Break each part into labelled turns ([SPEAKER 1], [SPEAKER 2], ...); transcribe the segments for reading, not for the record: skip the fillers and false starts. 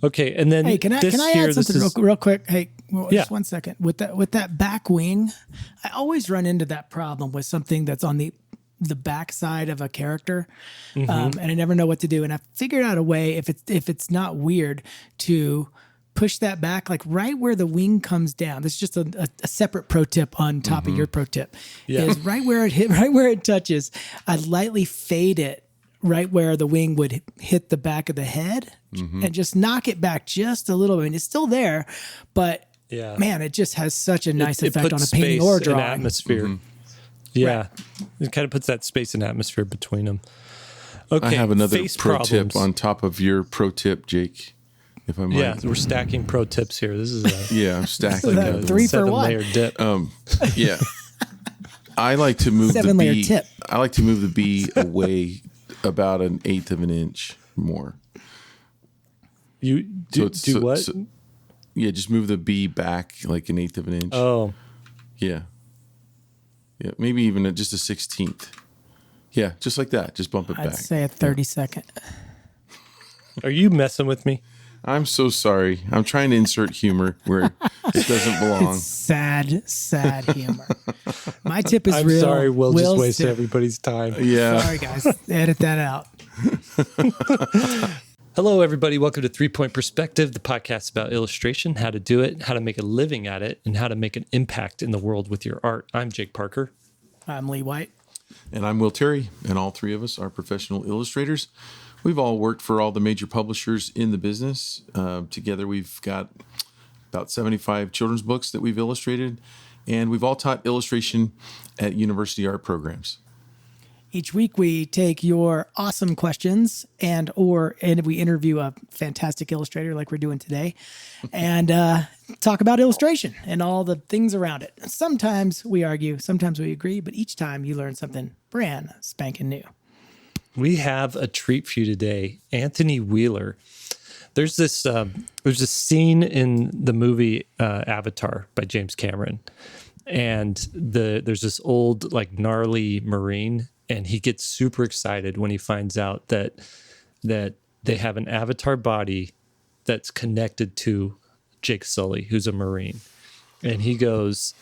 [SPEAKER 1] Okay, and then
[SPEAKER 2] hey, can I add something real quick? Hey, just 1 second. With that back wing, I always run into that problem with something that's on the back side of a character, and I never know what to do. And I figured out a way, if it's not weird, to push that back, like right where the wing comes down. This is just a separate pro tip on top of your pro tip. Yeah. Is right where it touches. I lightly fade it right where the wing would hit the back of the head, and just knock it back just a little bit. I mean, it's still there, but man, it just has such a nice effect on a painting or a drawing.
[SPEAKER 1] Atmosphere. Yeah, it kind of puts that space and atmosphere between them. Okay,
[SPEAKER 3] I have another pro tip on top of your pro tip, Jake. If I might.
[SPEAKER 1] Yeah, we're stacking pro tips here. This is
[SPEAKER 3] I'm stacking
[SPEAKER 2] like a 3 for 1
[SPEAKER 1] 7-layer dip.
[SPEAKER 3] Yeah, I like to move
[SPEAKER 2] 7-layer
[SPEAKER 3] the B.
[SPEAKER 2] tip.
[SPEAKER 3] I like to move the B away about 1/8 of an inch more.
[SPEAKER 1] You do what?
[SPEAKER 3] Just move the B back like 1/8 of an inch.
[SPEAKER 1] Oh,
[SPEAKER 3] yeah. Yeah, maybe even just a 16th. Yeah, just like that. Just bump it back.
[SPEAKER 2] I'd say a 32nd.
[SPEAKER 1] Are you messing with me?
[SPEAKER 3] I'm so sorry. I'm trying to insert humor where it doesn't belong.
[SPEAKER 2] It's sad humor. My tip is
[SPEAKER 1] I'm
[SPEAKER 2] real.
[SPEAKER 1] sorry, Will just
[SPEAKER 2] Will's
[SPEAKER 1] wasted
[SPEAKER 2] tip.
[SPEAKER 1] everybody's time.
[SPEAKER 3] Yeah.
[SPEAKER 2] Sorry, guys. Edit that out.
[SPEAKER 1] Hello, everybody. Welcome to 3 Point Perspective, the podcast about illustration, how to do it, how to make a living at it, and how to make an impact in the world with your art. I'm Jake Parker.
[SPEAKER 2] I'm Lee White.
[SPEAKER 3] And I'm Will Terry, and all three of us are professional illustrators. We've all worked for all the major publishers in the business. Together, we've got about 75 children's books that we've illustrated, and we've all taught illustration at university art programs.
[SPEAKER 2] Each week we take your awesome questions and we interview a fantastic illustrator like we're doing today and talk about illustration and all the things around it. Sometimes we argue, sometimes we agree, but each time you learn something brand spanking new.
[SPEAKER 1] We have a treat for you today. Anthony Wheeler. There's this scene in the movie Avatar by James Cameron, and there's this old like gnarly Marine. And he gets super excited when he finds out that they have an avatar body that's connected to Jake Sully, who's a Marine. And he goes,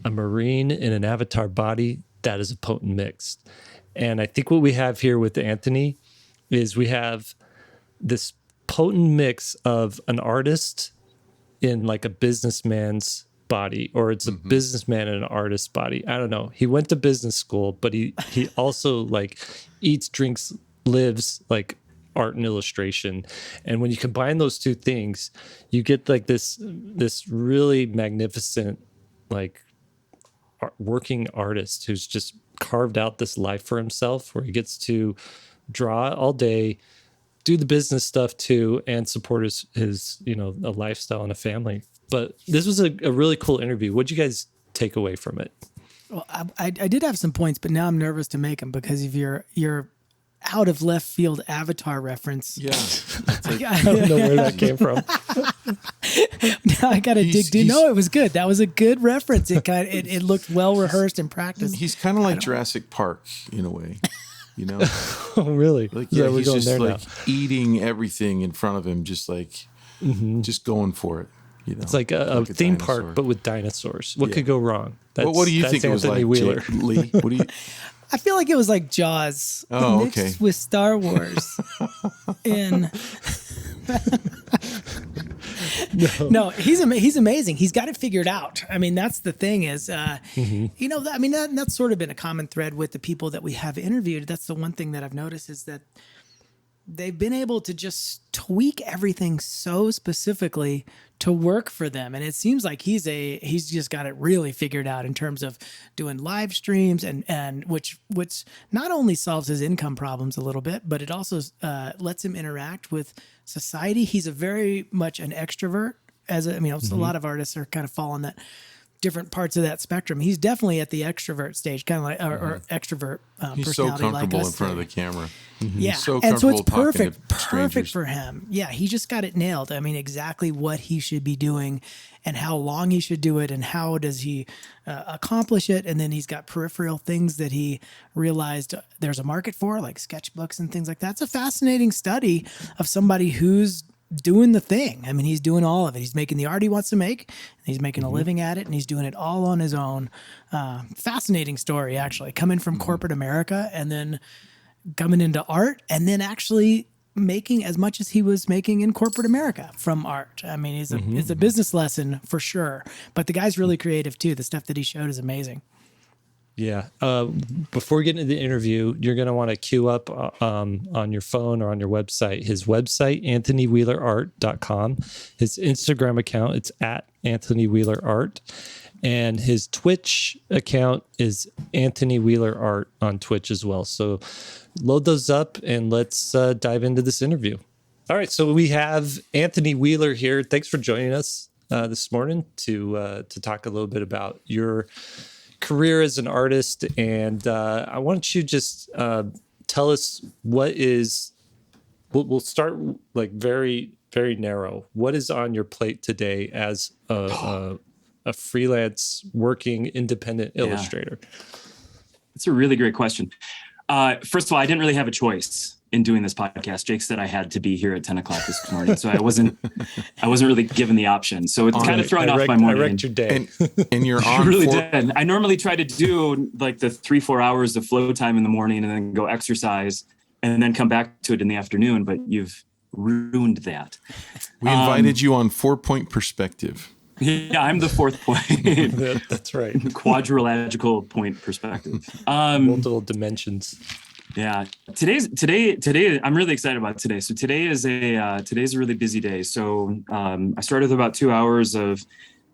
[SPEAKER 1] a Marine in an avatar body, that is a potent mix. And I think what we have here with Anthony is we have this potent mix of an artist in like a businessman's body, or it's a businessman in an artist's body. I don't know. He went to business school, but he also like eats, drinks, lives like art and illustration. And when you combine those two things, you get like this really magnificent like working artist who's just carved out this life for himself, where he gets to draw all day, do the business stuff too, and support his a lifestyle and a family. But this was a really cool interview. What'd you guys take away from it?
[SPEAKER 2] Well, I did have some points, but now I'm nervous to make them because of your out of left field Avatar reference.
[SPEAKER 3] Yeah.
[SPEAKER 1] I don't know where that came from.
[SPEAKER 2] Now I got to dig deep. No, it was good. That was a good reference. It looked well rehearsed and practiced.
[SPEAKER 3] He's kind of like Jurassic Park in a way, you know?
[SPEAKER 1] Oh, really?
[SPEAKER 3] Like,
[SPEAKER 1] yeah,
[SPEAKER 3] he's just like
[SPEAKER 1] now.
[SPEAKER 3] eating everything in front of him, just like just going for it. You know,
[SPEAKER 1] it's like a theme park, but with dinosaurs. What could go wrong?
[SPEAKER 3] What do you think it was
[SPEAKER 1] Anthony
[SPEAKER 3] like,
[SPEAKER 1] Wheeler.
[SPEAKER 3] Lee? What do you?
[SPEAKER 2] I feel like it was like Jaws mixed with Star Wars. No, he's amazing. He's got it figured out. I mean, that's the thing is, that's sort of been a common thread with the people that we have interviewed. That's the one thing that I've noticed is that they've been able to just tweak everything so specifically to work for them. And it seems like he's just got it really figured out in terms of doing live streams and which not only solves his income problems a little bit, but it also lets him interact with society. He's a very much an extrovert a lot of artists are kind of fall on that different parts of that spectrum. He's definitely at the extrovert stage, kind of like or extrovert
[SPEAKER 3] he's so
[SPEAKER 2] personality
[SPEAKER 3] comfortable
[SPEAKER 2] like us.
[SPEAKER 3] in front of the camera.
[SPEAKER 2] Yeah,
[SPEAKER 3] so
[SPEAKER 2] and so it's
[SPEAKER 3] comfortable
[SPEAKER 2] perfect for him. Yeah, he just got it nailed. I mean, exactly what he should be doing and how long he should do it and how does he accomplish it. And then he's got peripheral things that he realized there's a market for, like sketchbooks and things like that. It's a fascinating study of somebody who's doing the thing. I mean, he's doing all of it. He's making the art he wants to make, and he's making a living at it, and he's doing it all on his own. Fascinating story, actually, coming from corporate America and then coming into art, and then actually making as much as he was making in corporate America from art. I mean, it's a business lesson for sure, but the guy's really creative too. The stuff that he showed is amazing.
[SPEAKER 1] Yeah. Before we get into the interview, you're going to want to queue up on your phone or on your website his website, anthonywheelerart.com, his Instagram account, it's at Anthony Wheeler Art, and his Twitch account is Anthony Wheeler Art on Twitch as well. So load those up and let's dive into this interview. All right. So we have Anthony Wheeler here. Thanks for joining us this morning to talk a little bit about your career as an artist, and I want you just tell us what is. We'll start like very, very narrow. What is on your plate today as a freelance working independent illustrator?
[SPEAKER 4] It's a really great question. First of all, I didn't really have a choice in doing this podcast. Jake said I had to be here at 10 o'clock this morning, so I wasn't really given the option. So it's kind of thrown off my morning.
[SPEAKER 1] I wrecked your day.
[SPEAKER 3] And you're on.
[SPEAKER 4] You really did. I normally try to do like the 3-4 hours of flow time in the morning and then go exercise and then come back to it in the afternoon, but you've ruined that.
[SPEAKER 3] We invited you on 4-point perspective.
[SPEAKER 4] Yeah, I'm the fourth point.
[SPEAKER 1] That's right.
[SPEAKER 4] Quadrilateral point perspective.
[SPEAKER 1] Multiple dimensions.
[SPEAKER 4] Yeah. Today, I'm really excited about today. So today's a really busy day. So I started with about 2 hours of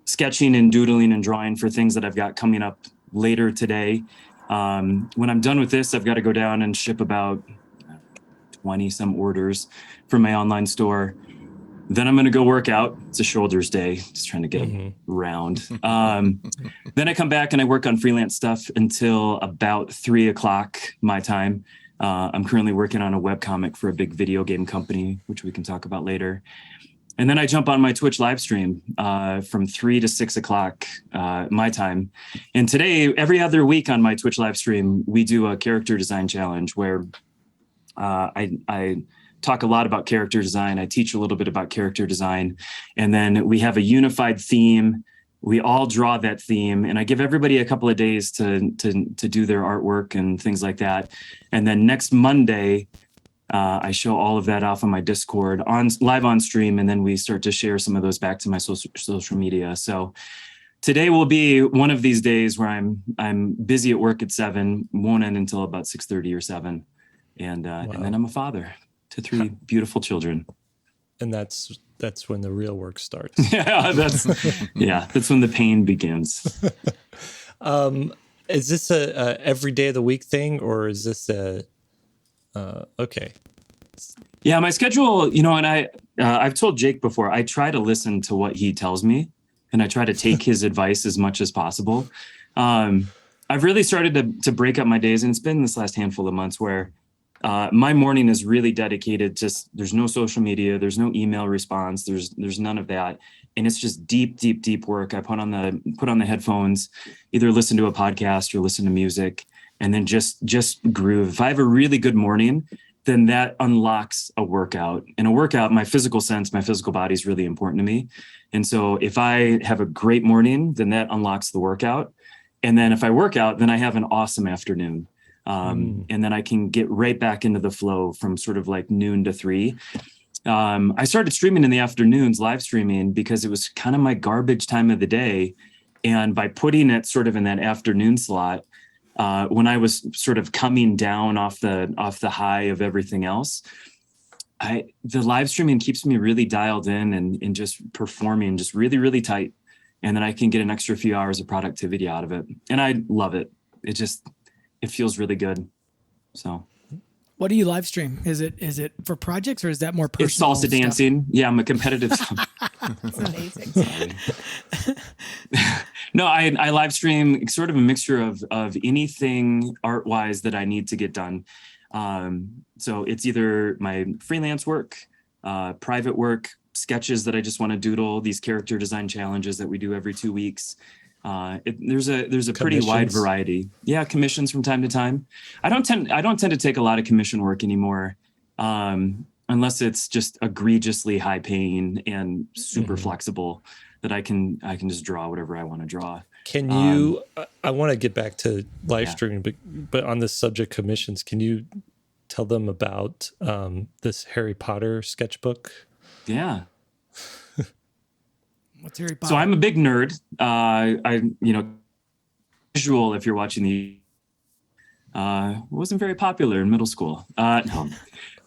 [SPEAKER 4] sketching and doodling and drawing for things that I've got coming up later today. When I'm done with this, I've got to go down and ship about 20 some orders from my online store. Then I'm going to go work out. It's a shoulders day, just trying to get round. Then I come back and I work on freelance stuff until about 3 o'clock my time. I'm currently working on a webcomic for a big video game company, which we can talk about later. And then I jump on my Twitch live stream from 3 to 6 o'clock my time. And today, every other week on my Twitch live stream, we do a character design challenge where I talk a lot about character design. I teach a little bit about character design. And then we have a unified theme. We all draw that theme. And I give everybody a couple of days to do their artwork and things like that. And then next Monday, I show all of that off on my Discord live on stream. And then we start to share some of those back to my social media. So today will be one of these days where I'm busy at work at 7, won't end until about 6:30 or 7. And then I'm a father to 3 beautiful children.
[SPEAKER 1] And that's when the real work starts.
[SPEAKER 4] That's when the pain begins.
[SPEAKER 1] Is this a every day of the week thing, or is this okay?
[SPEAKER 4] Yeah, my schedule, and I've told Jake before, I try to listen to what he tells me, and I try to take his advice as much as possible. I've really started to break up my days, and it's been this last handful of months where my morning is really dedicated. There's no social media, there's no email response, there's none of that, and it's just deep work. I put on the headphones, either listen to a podcast or listen to music, and then just groove. If I have a really good morning, then that unlocks a workout. And a workout, my physical body is really important to me. And so if I have a great morning, then that unlocks the workout. And then if I work out, then I have an awesome afternoon. And then I can get right back into the flow from sort of like noon to 3. I started streaming in the afternoons, live streaming, because it was kind of my garbage time of the day. And by putting it sort of in that afternoon slot, when I was sort of coming down off the high of everything else, the live streaming keeps me really dialed in and just performing just really, really tight. And then I can get an extra few hours of productivity out of it. And I love it. It feels really good. So
[SPEAKER 2] what do you live stream? Is it for projects, or is that more personal?
[SPEAKER 4] It's salsa dancing. Yeah, I'm a competitive.
[SPEAKER 2] That's amazing.
[SPEAKER 4] No, I live stream sort of a mixture of anything art wise that I need to get done. So it's either my freelance work, private work, sketches that I just want to doodle, these character design challenges that we do every 2 weeks. There's a pretty wide variety. Yeah, commissions from time to time. I don't tend to take a lot of commission work anymore. unless it's just egregiously high paying and super flexible, that I can just draw whatever I want to draw.
[SPEAKER 1] Can you, I want to get back to live streaming, but on this subject commissions, can you tell them about this Harry Potter sketchbook?
[SPEAKER 4] Yeah.
[SPEAKER 2] What's Harry Potter?
[SPEAKER 4] So I'm a big nerd. Visual, if you're watching wasn't very popular in middle school. No,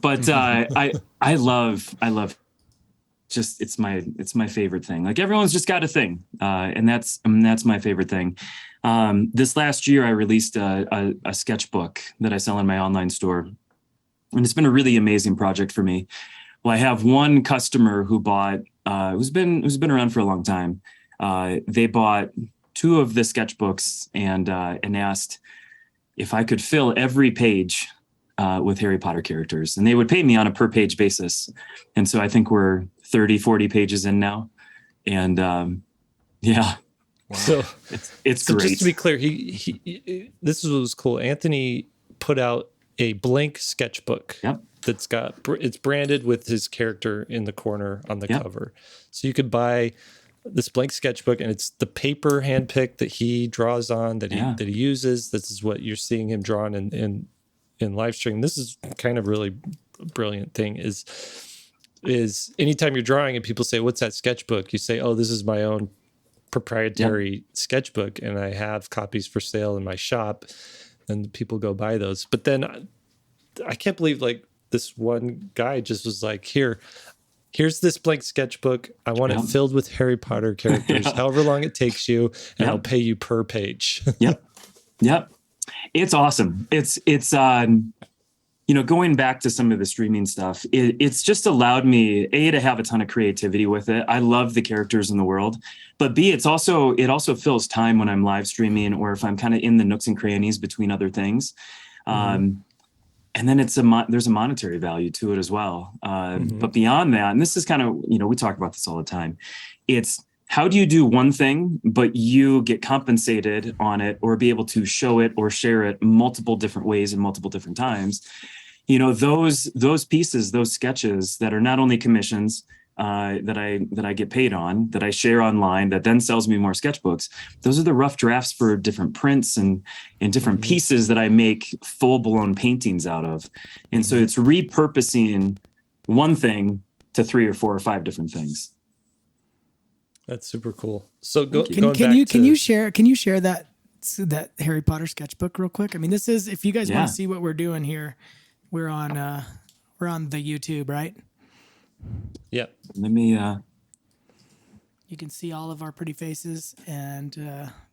[SPEAKER 4] but I love just, it's my favorite thing. Like, everyone's just got a thing. And that's my favorite thing. This last year I released a sketchbook that I sell in my online store. And it's been a really amazing project for me. Well, I have one customer who bought, who's been around for a long time. They bought 2 of the sketchbooks and asked if I could fill every page with Harry Potter characters, and they would pay me on a per page basis. And so I think we're 30, 40 pages in now. And yeah,
[SPEAKER 3] Wow.
[SPEAKER 1] So
[SPEAKER 4] it's
[SPEAKER 1] so
[SPEAKER 4] great.
[SPEAKER 1] just to be clear, he this is what was cool. Anthony put out a blank sketchbook.
[SPEAKER 4] Yep.
[SPEAKER 1] That's got, it's branded with his character in the corner on the
[SPEAKER 4] Yep.
[SPEAKER 1] cover. So you could buy this blank sketchbook, and it's the paper handpicked that he draws on, that he uses. This is what you're seeing him drawing in live stream. This is kind of really brilliant thing is anytime you're drawing and people say, "What's that sketchbook?" You say, "Oh, this is my own proprietary sketchbook, and I have copies for sale in my shop," and people go buy those. But then I can't believe, like, this one guy just was like, here's this blank sketchbook. I want it filled with Harry Potter characters, however long it takes you, and I'll pay you per page.
[SPEAKER 4] Yep. It's awesome. It's going back to some of the streaming stuff, it's just allowed me, A, to have a ton of creativity with it. I love the characters in the world, but B, it also fills time when I'm live streaming, or if I'm kind of in the nooks and crannies between other things. And then there's a monetary value to it as well. But beyond that, and this is kind of, we talk about this all the time, it's how do you do one thing, but you get compensated on it, or be able to show it or share it multiple different ways and multiple different times. Those pieces, those sketches that are not only commissions that I get paid on, that I share online, that then sells me more sketchbooks. Those are the rough drafts for different prints and different pieces that I make full blown paintings out of. And so it's repurposing one thing to 3 or 4 or 5 different things.
[SPEAKER 1] That's super cool. So
[SPEAKER 2] can you share that Harry Potter sketchbook real quick? I mean, this is, if you guys want to see what we're doing here, we're on the YouTube, right?
[SPEAKER 1] Yeah.
[SPEAKER 4] Let me.
[SPEAKER 2] You can see all of our pretty faces and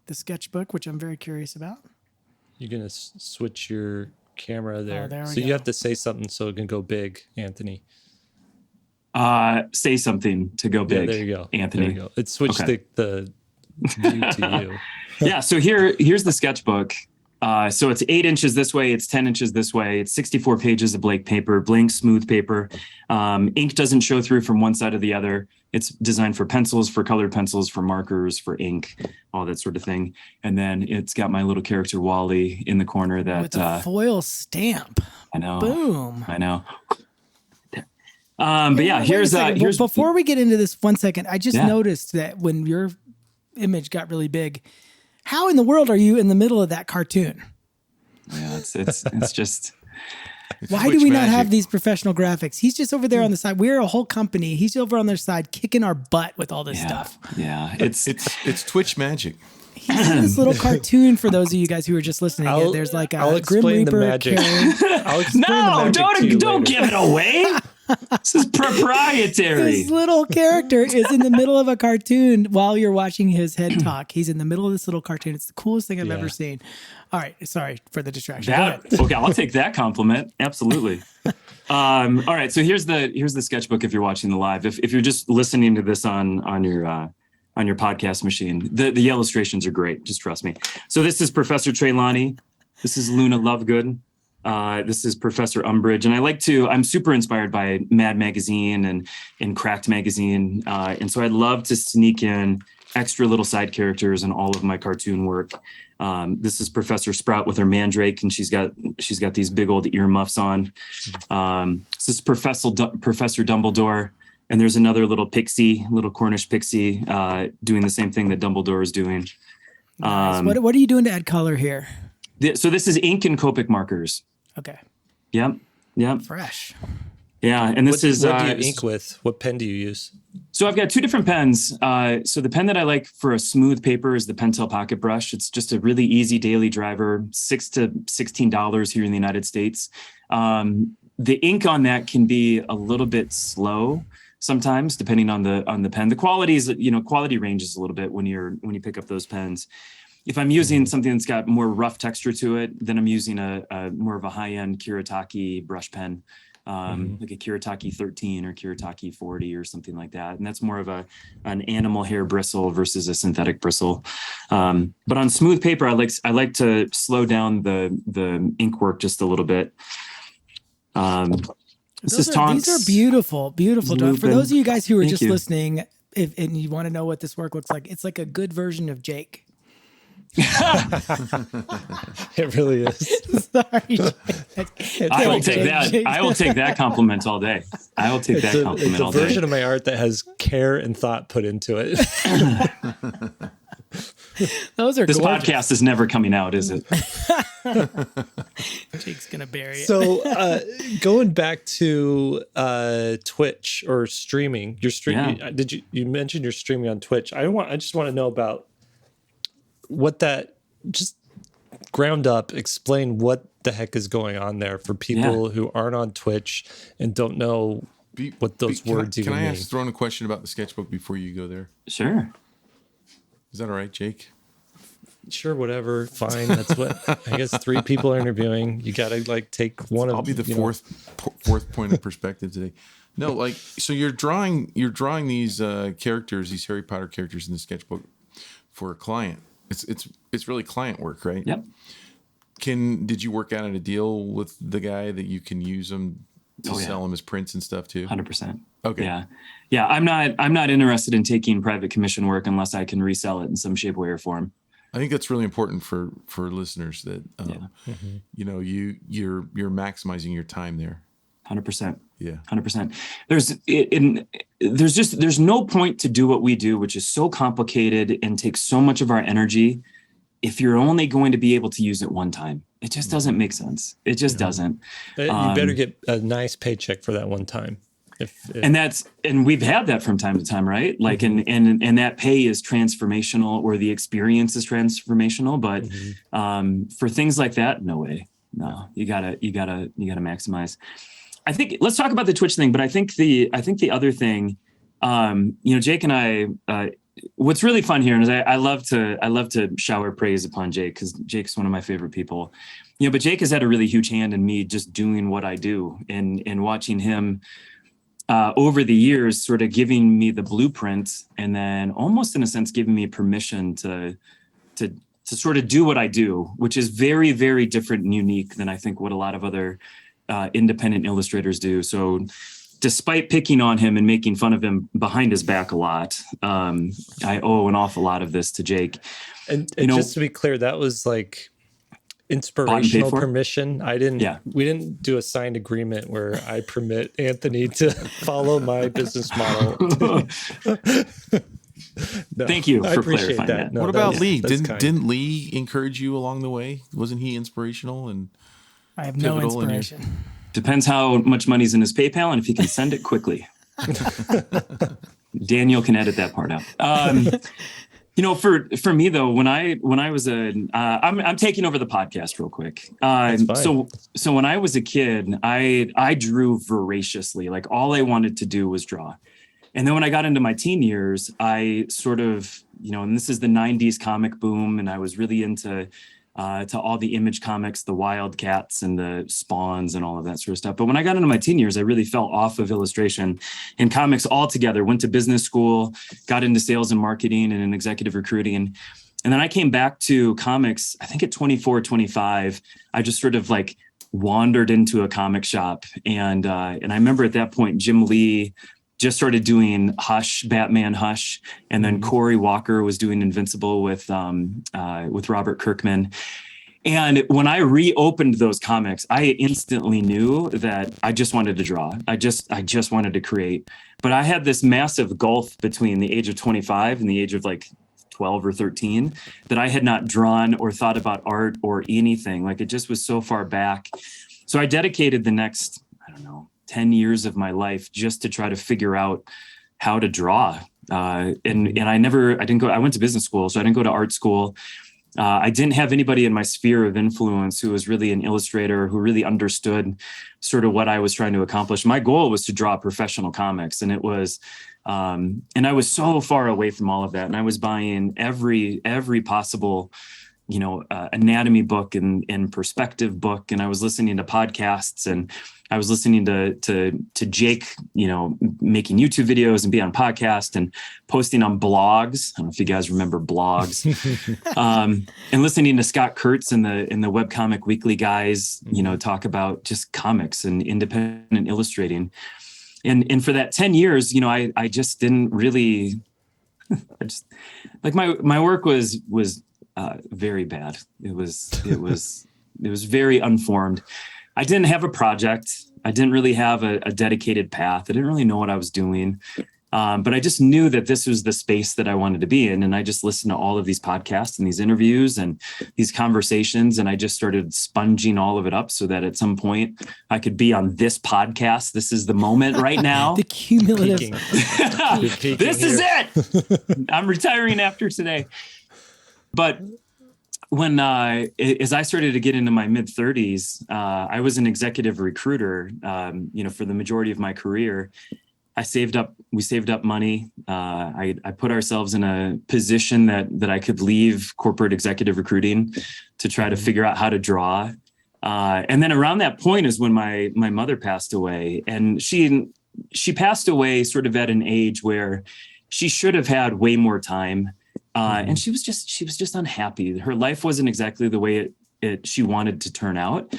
[SPEAKER 2] the sketchbook, which I'm very curious about.
[SPEAKER 1] You're gonna switch your camera there.
[SPEAKER 2] Oh, there we
[SPEAKER 1] so
[SPEAKER 2] go.
[SPEAKER 1] you have to say something so it can go big, Anthony.
[SPEAKER 4] Say something to go big.
[SPEAKER 1] Yeah, there you go,
[SPEAKER 4] Anthony.
[SPEAKER 1] There you go. It switched the view to you.
[SPEAKER 4] Yeah. So here's the sketchbook. So it's 8 inches this way. It's 10 inches this way. It's 64 pages of blank paper, blank smooth paper. Ink doesn't show through from one side or the other. It's designed for pencils, for colored pencils, for markers, for ink, all that sort of thing. And then it's got my little character Wally in the corner that
[SPEAKER 2] with a foil stamp.
[SPEAKER 4] I know.
[SPEAKER 2] Boom.
[SPEAKER 4] I know. But yeah, here's
[SPEAKER 2] before we get into this, 1 second, I just noticed that when your image got really big, how in the world are you in the middle of that cartoon?
[SPEAKER 4] Yeah, it's just.
[SPEAKER 2] Why do we not have these professional graphics? He's just over there on the side. We're a whole company. He's over on their side kicking our butt with all this stuff.
[SPEAKER 4] Yeah,
[SPEAKER 3] it's Twitch magic.
[SPEAKER 2] He's in this little cartoon for those of you guys who are just listening. There's like a Grim Reaper.
[SPEAKER 1] I'll explain the magic.
[SPEAKER 4] Don't give it away. This is proprietary.
[SPEAKER 2] This little character is in the middle of a cartoon while you're watching his head talk. He's in the middle of this little cartoon. It's the coolest thing I've ever seen. All right. Sorry for the distraction.
[SPEAKER 4] Okay, I'll take that compliment. Absolutely. All right. So here's the sketchbook if you're watching the live. If you're just listening to this on your podcast machine, the illustrations are great. Just trust me. So this is Professor Trelawney. This is Luna Lovegood. This is Professor Umbridge. And I'm super inspired by Mad Magazine and Cracked Magazine. And so I'd love to sneak in extra little side characters in all of my cartoon work. This is Professor Sprout with her mandrake, and she's got these big old earmuffs on. This is Professor Dumbledore, and there's another little Cornish pixie, doing the same thing that Dumbledore is doing.
[SPEAKER 2] Nice. What are you doing to add color here?
[SPEAKER 4] So this is ink and Copic markers.
[SPEAKER 2] Okay.
[SPEAKER 4] Yep.
[SPEAKER 2] Fresh.
[SPEAKER 4] Yeah, and this is
[SPEAKER 1] what do you ink with? What pen do you use?
[SPEAKER 4] So I've got two different pens. So the pen that I like for a smooth paper is the Pentel Pocket Brush. It's just a really easy daily driver, $6 to $16 here in the United States. The ink on that can be a little bit slow sometimes, depending on the pen. The quality ranges a little bit when you pick up those pens. If I'm using something that's got more rough texture to it, then I'm using a more of a high-end Kiritake brush pen. Like a Kiritake 13 or Kiritake 40 or something like that. And that's more of an animal hair bristle versus a synthetic bristle. But on smooth paper, I like to slow down the ink work just a little bit. These
[SPEAKER 2] are beautiful. For those of you guys who are just listening, and you want to know what this work looks like, it's like a good version of Jake.
[SPEAKER 1] It really is.
[SPEAKER 2] Sorry,
[SPEAKER 4] I will take that. I will take that compliment all day. I will take that compliment all day.
[SPEAKER 1] It's a version of my art that has care and thought put into it.
[SPEAKER 2] Those are
[SPEAKER 4] this
[SPEAKER 2] gorgeous.
[SPEAKER 4] podcast is never coming out, is it?
[SPEAKER 2] Jake's gonna bury it.
[SPEAKER 1] So going back to Twitch or streaming, you're streaming.
[SPEAKER 4] Yeah.
[SPEAKER 1] You mentioned you're streaming on Twitch? I just want to know about what that, just ground up, explain what the heck is going on there for people who aren't on Twitch and don't know what those words even mean.
[SPEAKER 3] Can I ask throw in a question about the sketchbook before you go there?
[SPEAKER 4] Sure.
[SPEAKER 3] Is that all right, Jake?
[SPEAKER 1] Sure, whatever. Fine. That's what I guess 3 people are interviewing. You got to take one of.
[SPEAKER 3] I'll be the fourth point of perspective today. No, so you're drawing these characters, these Harry Potter characters in the sketchbook for a client. It's really client work, right?
[SPEAKER 4] Yep.
[SPEAKER 3] Did you work out a deal with the guy that you can use them to sell them as prints and stuff too?
[SPEAKER 4] 100%.
[SPEAKER 3] Okay.
[SPEAKER 4] Yeah. I'm not interested in taking private commission work unless I can resell it in some shape, way, or form.
[SPEAKER 3] I think that's really important for listeners that you're maximizing your time there.
[SPEAKER 4] 100%.
[SPEAKER 3] Yeah.
[SPEAKER 4] 100%. There's no point to do what we do, which is so complicated and takes so much of our energy, if you're only going to be able to use it one time. It just doesn't make sense. It just doesn't.
[SPEAKER 1] You better get a nice paycheck for that one time.
[SPEAKER 4] And we've had that from time to time, right? And that pay is transformational, or the experience is transformational. But for things like that, no way. No, you gotta maximize. I think let's talk about the Twitch thing, but I think the other thing, Jake and I, what's really fun here is I love to shower praise upon Jake, because Jake's one of my favorite people. But Jake has had a really huge hand in me just doing what I do, and watching him over the years sort of giving me the blueprint, and then almost in a sense giving me permission to sort of do what I do, which is very, very different and unique than I think what a lot of other independent illustrators do. So despite picking on him and making fun of him behind his back a lot, I owe an awful lot of this to Jake.
[SPEAKER 1] And just to be clear, that was inspirational permission. We didn't do a signed agreement where I permit Anthony to follow my business model. No,
[SPEAKER 4] thank you for clarifying that.
[SPEAKER 3] No, what about Lee? Didn't Lee encourage you along the way? Wasn't he inspirational? And
[SPEAKER 2] I have no inspiration.
[SPEAKER 4] Depends how much money's in his PayPal and if he can send it quickly. Daniel can edit that part out. For me though, when I was I'm taking over the podcast real quick. So when I was a kid, I drew voraciously. All I wanted to do was draw. And then when I got into my teen years, I sort of, and this is the 90s comic boom, and I was really into to all the Image comics, the Wildcats and the Spawns and all of that sort of stuff. But when I got into my teen years, I really fell off of illustration and comics altogether. Went to business school, got into sales and marketing and executive recruiting. And then I came back to comics, I think at 24, 25, I just sort of wandered into a comic shop. And I remember at that point, Jim just started doing Hush, Batman Hush, and then Corey Walker was doing Invincible with Robert Kirkman. And when I reopened those comics, I instantly knew that I just wanted to draw. I just wanted to create. But I had this massive gulf between the age of 25 and the age of like 12 or 13 that I had not drawn or thought about art or anything. Like, it just was so far back. So I dedicated the next, 10 years of my life just to try to figure out how to draw. And I went to business school, so I didn't go to art school. I didn't have anybody in my sphere of influence who was really an illustrator, who really understood sort of what I was trying to accomplish. My goal was to draw professional comics, and it was, and I was so far away from all of that. And I was buying every possible, anatomy book and perspective book, and I was listening to podcasts, and I was listening to Jake, making YouTube videos and be on podcasts and posting on blogs. I don't know if you guys remember blogs, and listening to Scott Kurtz and the Webcomic Weekly guys, talk about just comics and independent illustrating. And for that 10 years, I just didn't really, my work was very bad. It was very unformed. I didn't have a project. I didn't really have a dedicated path. I didn't really know what I was doing. But I just knew that this was the space that I wanted to be in. And I just listened to all of these podcasts and these interviews and these conversations. And I just started sponging all of it up so that at some point I could be on this podcast. This is the moment right now.
[SPEAKER 2] The cumulative.
[SPEAKER 4] This is it. I'm retiring after today. But when as I started to get into my mid 30s, I was an executive recruiter, for the majority of my career. We saved up money. I put ourselves in a position that I could leave corporate executive recruiting to try to figure out how to draw. And then around that point is when my mother passed away, and she passed away sort of at an age where she should have had way more time. And she was just unhappy. Her life wasn't exactly the way she wanted to turn out.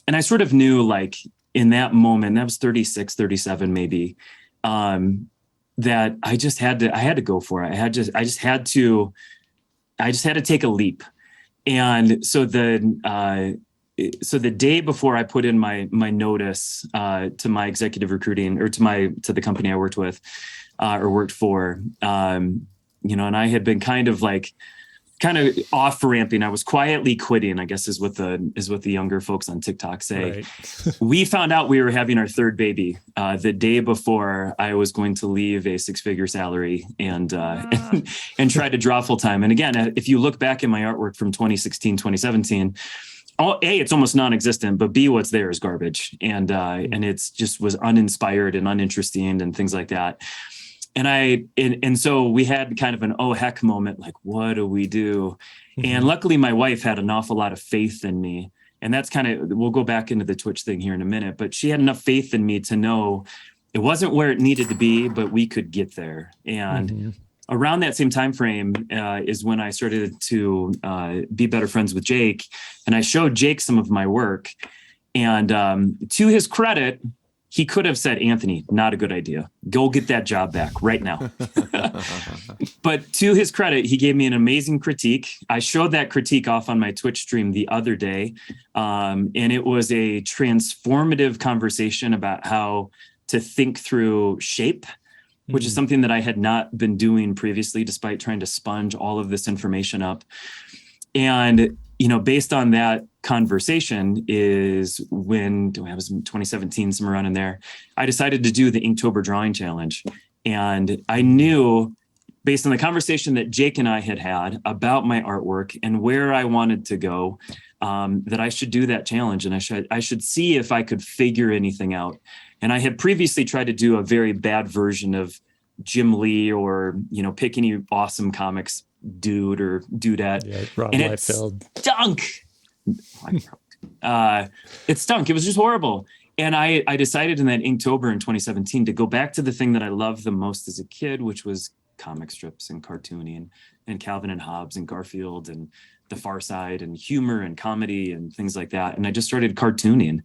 [SPEAKER 4] And I sort of knew, like, in that moment, that was 36, 37 maybe, that I had to go for it. I just had to take a leap. And so the day before I put in my notice to my executive recruiting, or to the company I worked with or worked for, and I had been kind of off ramping. I was quietly quitting, I guess is what the younger folks on TikTok say. Right. We found out we were having our third baby the day before I was going to leave a 6-figure salary and try to draw full time. And again, if you look back in my artwork from 2016, 2017, A, it's almost non-existent, but B, what's there is garbage. And it's just was uninspired and uninteresting and things like that. And so we had kind of an oh heck moment, like, what do we do? Mm-hmm. And luckily my wife had an awful lot of faith in me. And that's we'll go back into the Twitch thing here in a minute, but she had enough faith in me to know it wasn't where it needed to be, but we could get there. And around that same time frame is when I started to be better friends with Jake. And I showed Jake some of my work. And to his credit, he could have said, Anthony, not a good idea. Go get that job back right now. But to his credit, he gave me an amazing critique. I showed that critique off on my Twitch stream the other day. And it was a transformative conversation about how to think through shape, which is something that I had not been doing previously, despite trying to sponge all of this information up. And based on that conversation is when I was in 2017, somewhere around in there, I decided to do the Inktober drawing challenge. And I knew, based on the conversation that Jake and I had about my artwork and where I wanted to go, that I should do that challenge. And I should see if I could figure anything out. And I had previously tried to do a very bad version of Jim Lee or, pick any awesome comics dude or dudette. Yeah,
[SPEAKER 1] Rob
[SPEAKER 4] and
[SPEAKER 1] Liefeld.
[SPEAKER 4] It stunk. It stunk. It was just horrible. And I decided in that Inktober in 2017 to go back to the thing that I loved the most as a kid, which was comic strips and cartooning and Calvin and Hobbes and Garfield and The Far Side and humor and comedy and things like that. And I just started cartooning.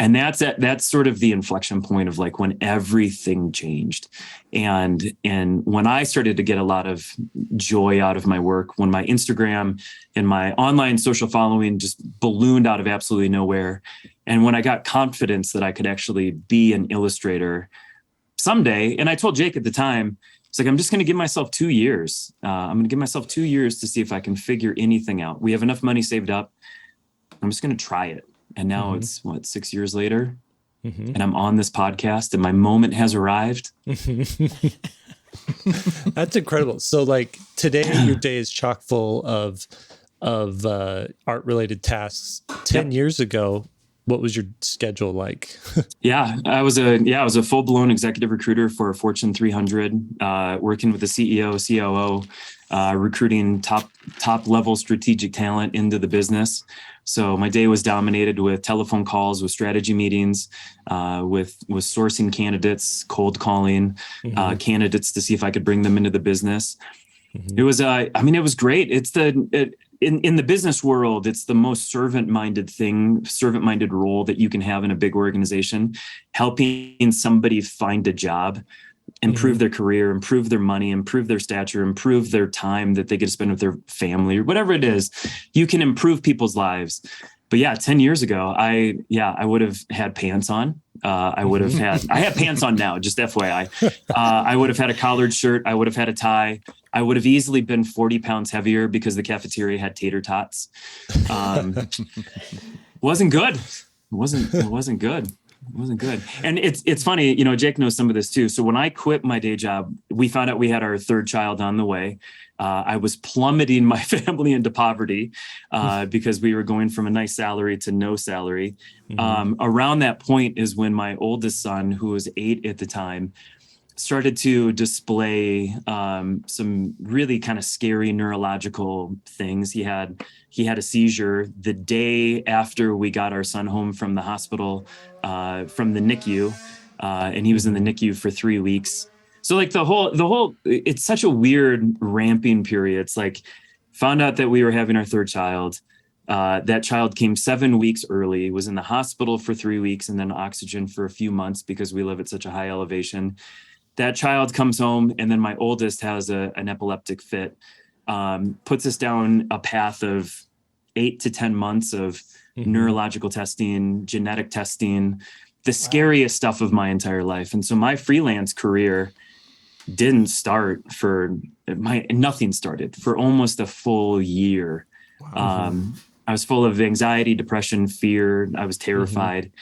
[SPEAKER 4] And that's sort of the inflection point of like when everything changed. And when I started to get a lot of joy out of my work, when my Instagram and my online social following just ballooned out of absolutely nowhere. And when I got confidence that I could actually be an illustrator someday. And I told Jake at the time, it's like, I'm just going to give myself 2 years. I'm going to give myself 2 years to see if I can figure anything out. We have enough money saved up. I'm just going to try it. And now it's 6 years later, and I'm on this podcast and my moment has arrived.
[SPEAKER 1] That's incredible. So like today, your day is chock full of art related tasks. 10 years ago, what was your schedule like?
[SPEAKER 4] I was a full blown executive recruiter for a Fortune 300, working with the CEO, COO, recruiting top level strategic talent into the business. So my day was dominated with telephone calls, with strategy meetings, with sourcing candidates, cold calling candidates to see if I could bring them into the business. It was, it was great. It's in the business world, it's the most servant-minded role that you can have in a big organization, helping somebody find a job, improve their career, improve their money, improve their stature, improve their time that they get to spend with their family or whatever it is. You can improve people's lives. But 10 years ago, I would have had pants on. I have pants on now, just FYI. I would have had a collared shirt. I would have had a tie. I would have easily been 40 pounds heavier because the cafeteria had tater tots. Wasn't good. It wasn't good. It wasn't good. And it's funny, Jake knows some of this too. So when I quit my day job, we found out we had our third child on the way. I was plummeting my family into poverty because we were going from a nice salary to no salary. Around that point is when my oldest son, who was 8 at the time, started to display some really kind of scary neurological things. He had a seizure the day after we got our son home from the hospital, from the NICU, and he was in the NICU for 3 weeks. So like the whole, it's such a weird ramping period. It's like, found out that we were having our third child. That child came 7 weeks early, was in the hospital for 3 weeks, and then oxygen for a few months because we live at such a high elevation. That child comes home, and then my oldest has an epileptic fit, puts us down a path of 8 to 10 months of neurological testing, genetic testing, the scariest stuff of my entire life. And so my freelance career didn't start nothing started for almost a full year. Wow. I was full of anxiety, depression, fear. I was terrified.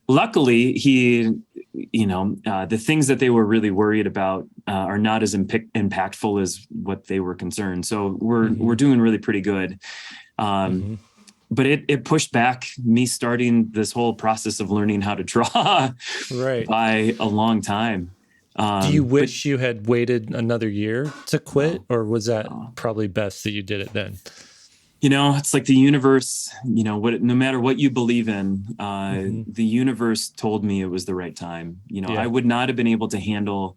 [SPEAKER 4] Luckily, the things that they were really worried about are not as impactful as what they were concerned. So we're doing really pretty good. But it pushed back me starting this whole process of learning how to draw by a long time.
[SPEAKER 1] Do you wish you had waited another year to quit, or was that probably best that you did it then?
[SPEAKER 4] It's like the universe, no matter what you believe in, the universe told me it was the right time. I would not have been able to handle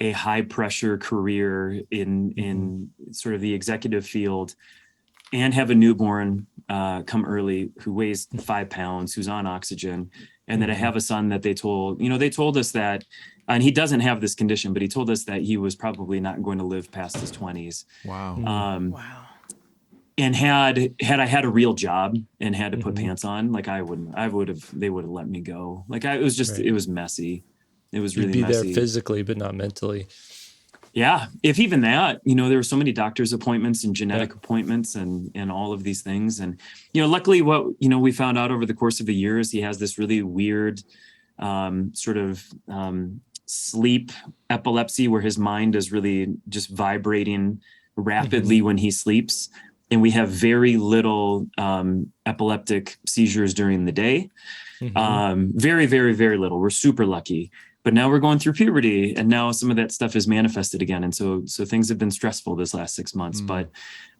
[SPEAKER 4] a high pressure career in sort of the executive field and have a newborn come early who weighs 5 pounds, who's on oxygen. And then I have a son that they told us that, and he doesn't have this condition, but he told us that he was probably not going to live past his 20s.
[SPEAKER 3] Wow.
[SPEAKER 2] Wow.
[SPEAKER 4] And had I had a real job and had to put pants on, like they would have let me go. Like it was messy. It was really messy.
[SPEAKER 1] You'd be there physically, but not mentally.
[SPEAKER 4] Yeah. If even that, there were so many doctor's appointments and genetic appointments and all of these things. And, luckily what, we found out over the course of the years, he has this really weird sort of sleep epilepsy where his mind is really just vibrating rapidly when he sleeps. And we have very little epileptic seizures during the day. Very, very, very little. We're super lucky. But now we're going through puberty, and now some of that stuff is manifested again. And so things have been stressful this last 6 months, but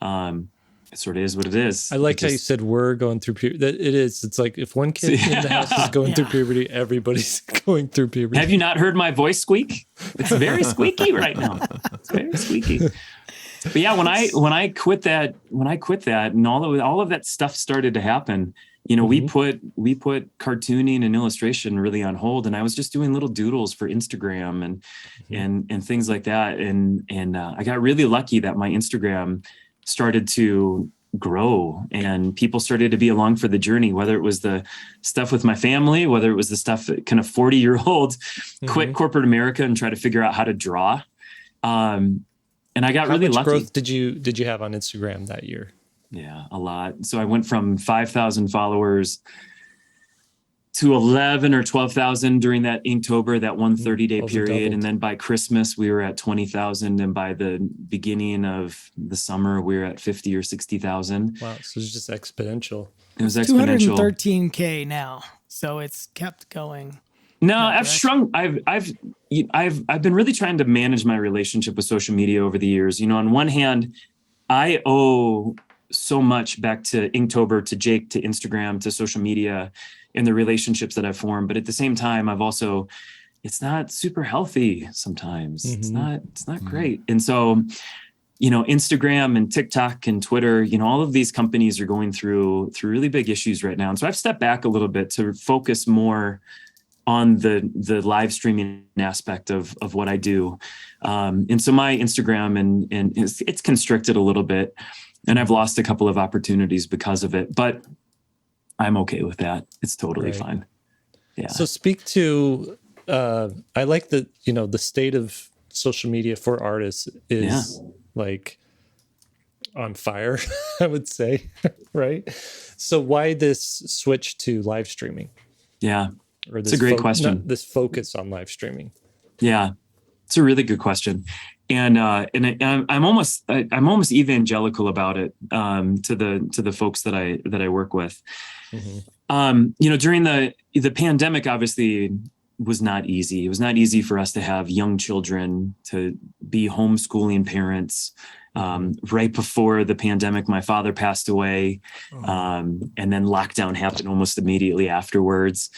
[SPEAKER 4] it sort of is what it is.
[SPEAKER 1] I like how you said we're going through puberty. That it is. It's like if one kid in the house is going through puberty, everybody's going through puberty.
[SPEAKER 4] Have you not heard my voice squeak? It's very squeaky right now. It's very squeaky. But yeah, when I quit that, and all of that stuff started to happen, we put cartooning and illustration really on hold, and I was just doing little doodles for Instagram and things like that. And I got really lucky that my Instagram started to grow and people started to be along for the journey, whether it was the stuff with my family, whether it was the stuff that kind of 40-year-old quit corporate America and try to figure out how to draw. And I got really lucky.
[SPEAKER 1] How much growth did you have on Instagram that year?
[SPEAKER 4] Yeah, a lot. So I went from 5,000 followers to 11 or 12,000 during that Inktober, that 130-day period. And then by Christmas, we were at 20,000. And by the beginning of the summer, we were at 50 or 60,000.
[SPEAKER 1] Wow. So it's just exponential.
[SPEAKER 4] It was exponential.
[SPEAKER 2] 213K now. So it's kept going.
[SPEAKER 4] No, I've shrunk. I've been really trying to manage my relationship with social media over the years. On one hand, I owe so much back to Inktober, to Jake, to Instagram, to social media and the relationships that I've formed. But at the same time, it's not super healthy sometimes. It's not great. And so, Instagram and TikTok and Twitter, all of these companies are going through really big issues right now. And so I've stepped back a little bit to focus more on the live streaming aspect of what I do. And so my Instagram and it's constricted a little bit, and I've lost a couple of opportunities because of it, but I'm okay with that. It's totally fine. Yeah.
[SPEAKER 1] So speak to, I like that, the state of social media for artists is like on fire, I would say, right? So why this switch to live streaming?
[SPEAKER 4] Yeah.
[SPEAKER 1] Or this
[SPEAKER 4] it's a great question.
[SPEAKER 1] This focus on live streaming.
[SPEAKER 4] Yeah. It's a really good question. And I'm almost evangelical about it to the folks that I work with. During the pandemic, obviously was not easy. It was not easy for us to have young children, to be homeschooling parents. Right before the pandemic, my father passed away, and then lockdown happened almost immediately afterwards.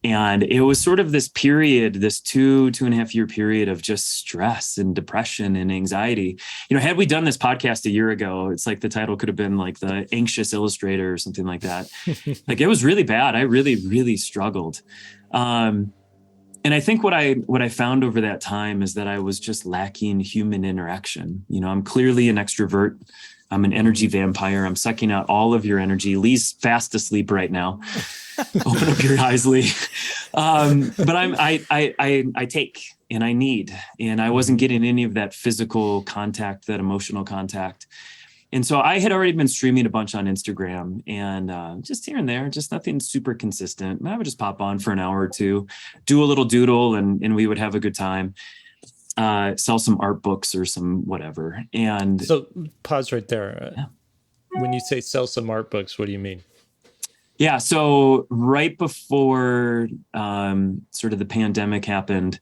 [SPEAKER 4] And it was sort of this period, this 2.5 year period of just stress and depression and anxiety. Had we done this podcast a year ago, it's like the title could have been like The Anxious Illustrator or something like that. Like, it was really bad. I really, really struggled. And I think what I found over that time is that I was just lacking human interaction. I'm clearly an extrovert. I'm an energy vampire. I'm sucking out all of your energy. Lee's fast asleep right now. Open up your eyes, Lee. But I take and I need, and I wasn't getting any of that physical contact, that emotional contact. And so I had already been streaming a bunch on Instagram, and just here and there, just nothing super consistent. I would just pop on for an hour or two, do a little doodle, and we would have a good time. Sell some art books or some whatever. And
[SPEAKER 1] so pause right there. When you say sell some art books, what do you mean?
[SPEAKER 4] Yeah. So right before sort of the pandemic happened,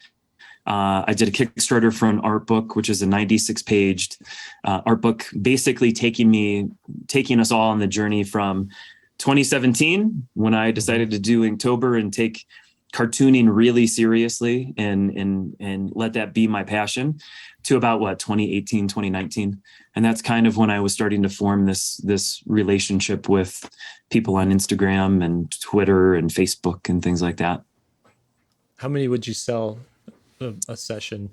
[SPEAKER 4] I did a Kickstarter for an art book, which is a 96-paged art book, basically taking us all on the journey from 2017, when I decided to do Inktober and take cartooning really seriously and let that be my passion, to about 2018, 2019. And that's kind of when I was starting to form this relationship with people on Instagram and Twitter and Facebook and things like that. How
[SPEAKER 1] many would you sell a session?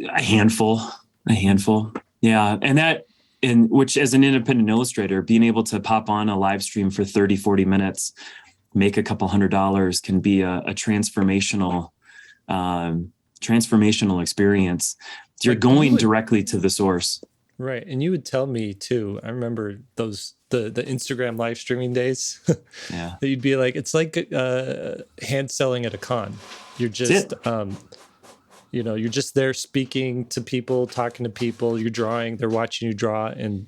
[SPEAKER 4] A handful. Yeah. And which, as an independent illustrator, being able to pop on a live stream for 30, 40 minutes, make a couple $100 can be a transformational experience. You're going directly to the source.
[SPEAKER 1] Right. And you would tell me too, I remember the Instagram live streaming days.
[SPEAKER 4] Yeah.
[SPEAKER 1] That you'd be like, it's like hand selling at a con. You're just you're just there speaking to people, talking to people, you're drawing, they're watching you draw, and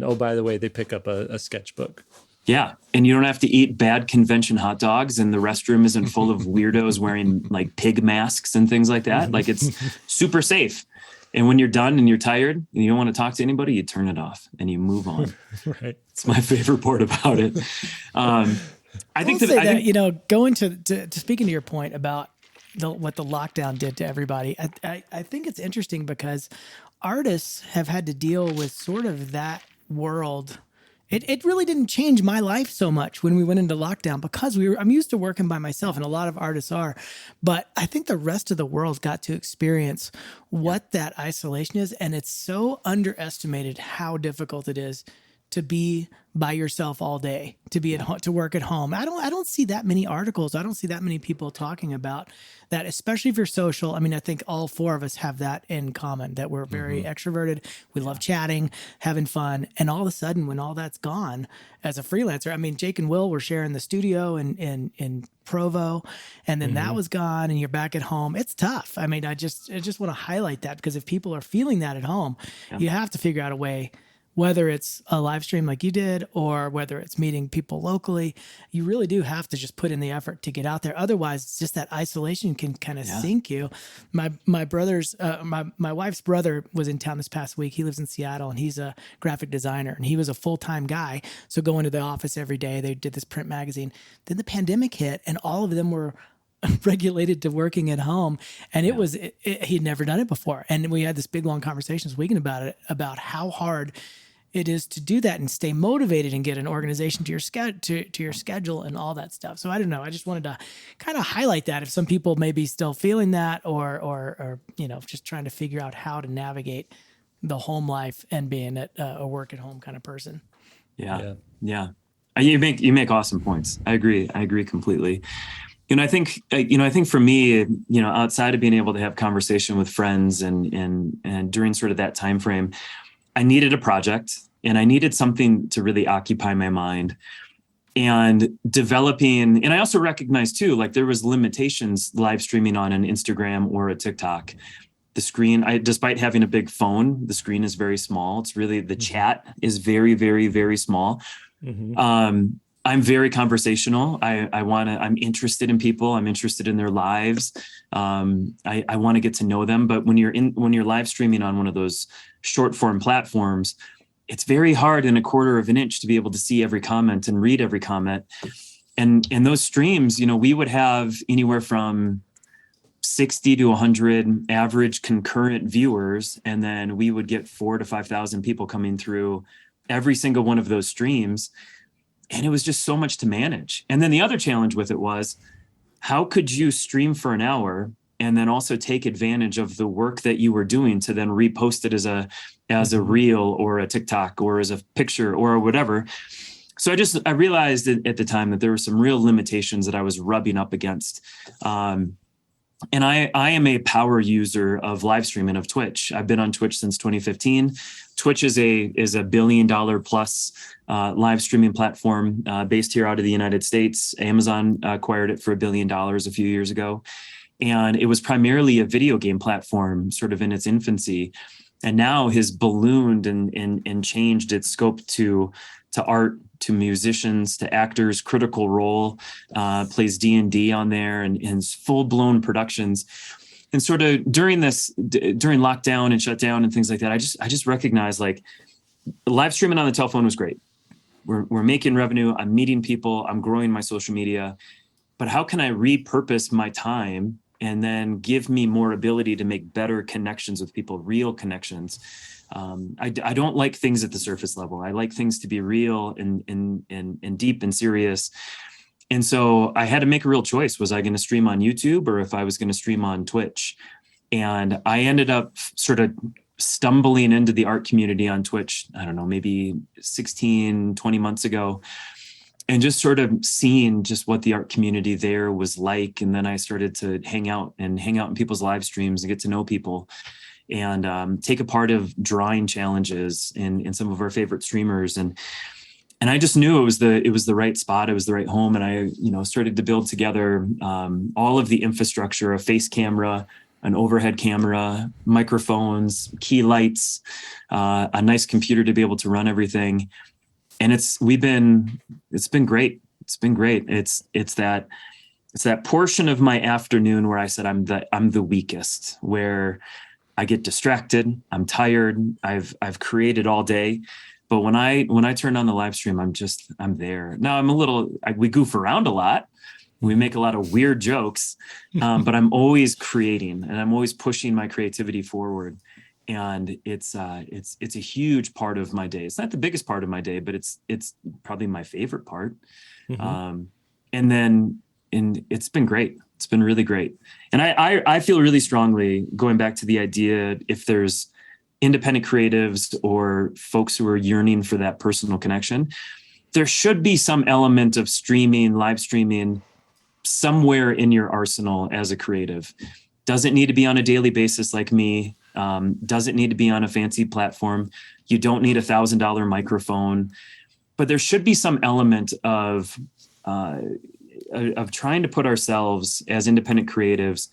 [SPEAKER 1] oh, by the way, they pick up a sketchbook.
[SPEAKER 4] Yeah. And you don't have to eat bad convention hot dogs, and the restroom isn't full of weirdos wearing like pig masks and things like that. Like, it's super safe. And when you're done and you're tired and you don't want to talk to anybody, you turn it off and you move on.
[SPEAKER 1] Right.
[SPEAKER 4] It's my favorite part about it. I think
[SPEAKER 2] going to speaking to your point about what the lockdown did to everybody, I think it's interesting because artists have had to deal with sort of that world It really didn't change my life so much when we went into lockdown because I'm used to working by myself, and a lot of artists are, but I think the rest of the world got to experience what that isolation is. And it's so underestimated how difficult it is to be by yourself all day, to be at home, to work at home. I don't see that many articles. I don't see that many people talking about that, especially if you're social. I mean, I think all four of us have that in common, that we're very extroverted. We love chatting, having fun. And all of a sudden, when all that's gone as a freelancer, I mean, Jake and Will were sharing the studio in Provo, and then that was gone and you're back at home. It's tough. I mean, I just want to highlight that, because if people are feeling that at home, you have to figure out a way, whether it's a live stream like you did or whether it's meeting people locally. You really do have to just put in the effort to get out there. Otherwise, it's just that isolation can kind of sink you. My brother's, my wife's brother was in town this past week. He lives in Seattle and he's a graphic designer, and he was a full-time guy. So going to the office every day, they did this print magazine. Then the pandemic hit and all of them were regulated to working at home. And he'd never done it before. And we had this big, long conversation this weekend about it, about how hard it is to do that and stay motivated and get an organization to your schedule and all that stuff. So I don't know. I just wanted to kind of highlight that if some people may be still feeling that, or just trying to figure out how to navigate the home life and being a work at home kind of person.
[SPEAKER 4] Yeah. You make awesome points. I agree completely. I think for me, outside of being able to have conversation with friends and during sort of that time frame, I needed a project and I needed something to really occupy my mind, and developing. And I also recognized too, like there was limitations live streaming on an Instagram or a TikTok. The screen, despite having a big phone, the screen is very small. It's really, the chat is very, very, very small. I'm very conversational. I'm interested in people. I'm interested in their lives. I want to get to know them. But when you're live streaming on one of those short form platforms, it's very hard in a quarter of an inch to be able to see every comment and read every comment. And in those streams, we would have anywhere from 60 to 100 average concurrent viewers. And then we would get 4,000 to 5,000 people coming through every single one of those streams. And it was just so much to manage. And then the other challenge with it was, how could you stream for an hour and then also take advantage of the work that you were doing to then repost it as a reel or a TikTok or as a picture or whatever. So I realized at the time that there were some real limitations that I was rubbing up against. And I am a power user of live streaming of Twitch. I've been on Twitch since 2015. Twitch is a $1 billion plus live streaming platform based here out of the United States. Amazon acquired it for $1 billion a few years ago. And it was primarily a video game platform sort of in its infancy, and now has ballooned and changed its scope to art, to musicians, to actors. Critical Role plays D&D on there and full-blown productions. And sort of during lockdown and shutdown and things like that, I just recognized, like, live streaming on the telephone was great. We're making revenue. I'm meeting people. I'm growing my social media. But how can I repurpose my time and then give me more ability to make better connections with people, real connections? I don't like things at the surface level. I like things to be real and deep and serious. And so I had to make a real choice. Was I going to stream on YouTube or if I was going to stream on Twitch? And I ended up sort of stumbling into the art community on Twitch, I don't know, maybe 16, 20 months ago, and just sort of seeing just what the art community there was like. And then I started to hang out in people's live streams and get to know people, and take a part of drawing challenges in some of our favorite streamers. And I just knew it was the right spot. It was the right home. And I, started to build together all of the infrastructure, a face camera, an overhead camera, microphones, key lights, a nice computer to be able to run everything. And it's been great. It's been great. It's that portion of my afternoon where I said I'm the weakest, where I get distracted. I'm tired. I've created all day. But when I turn on the live stream, I'm there. Now we goof around a lot. We make a lot of weird jokes, but I'm always creating and I'm always pushing my creativity forward. and it's a huge part of my day. It's not the biggest part of my day, but it's probably my favorite part. And it's been great. It's been really great. And I feel really strongly, going back to the idea, if there's independent creatives or folks who are yearning for that personal connection, there should be some element of streaming, live streaming somewhere in your arsenal as a creative. Doesn't need to be on a daily basis like me. Doesn't need to be on a fancy platform. You don't need $1,000 microphone, but there should be some element of trying to put ourselves as independent creatives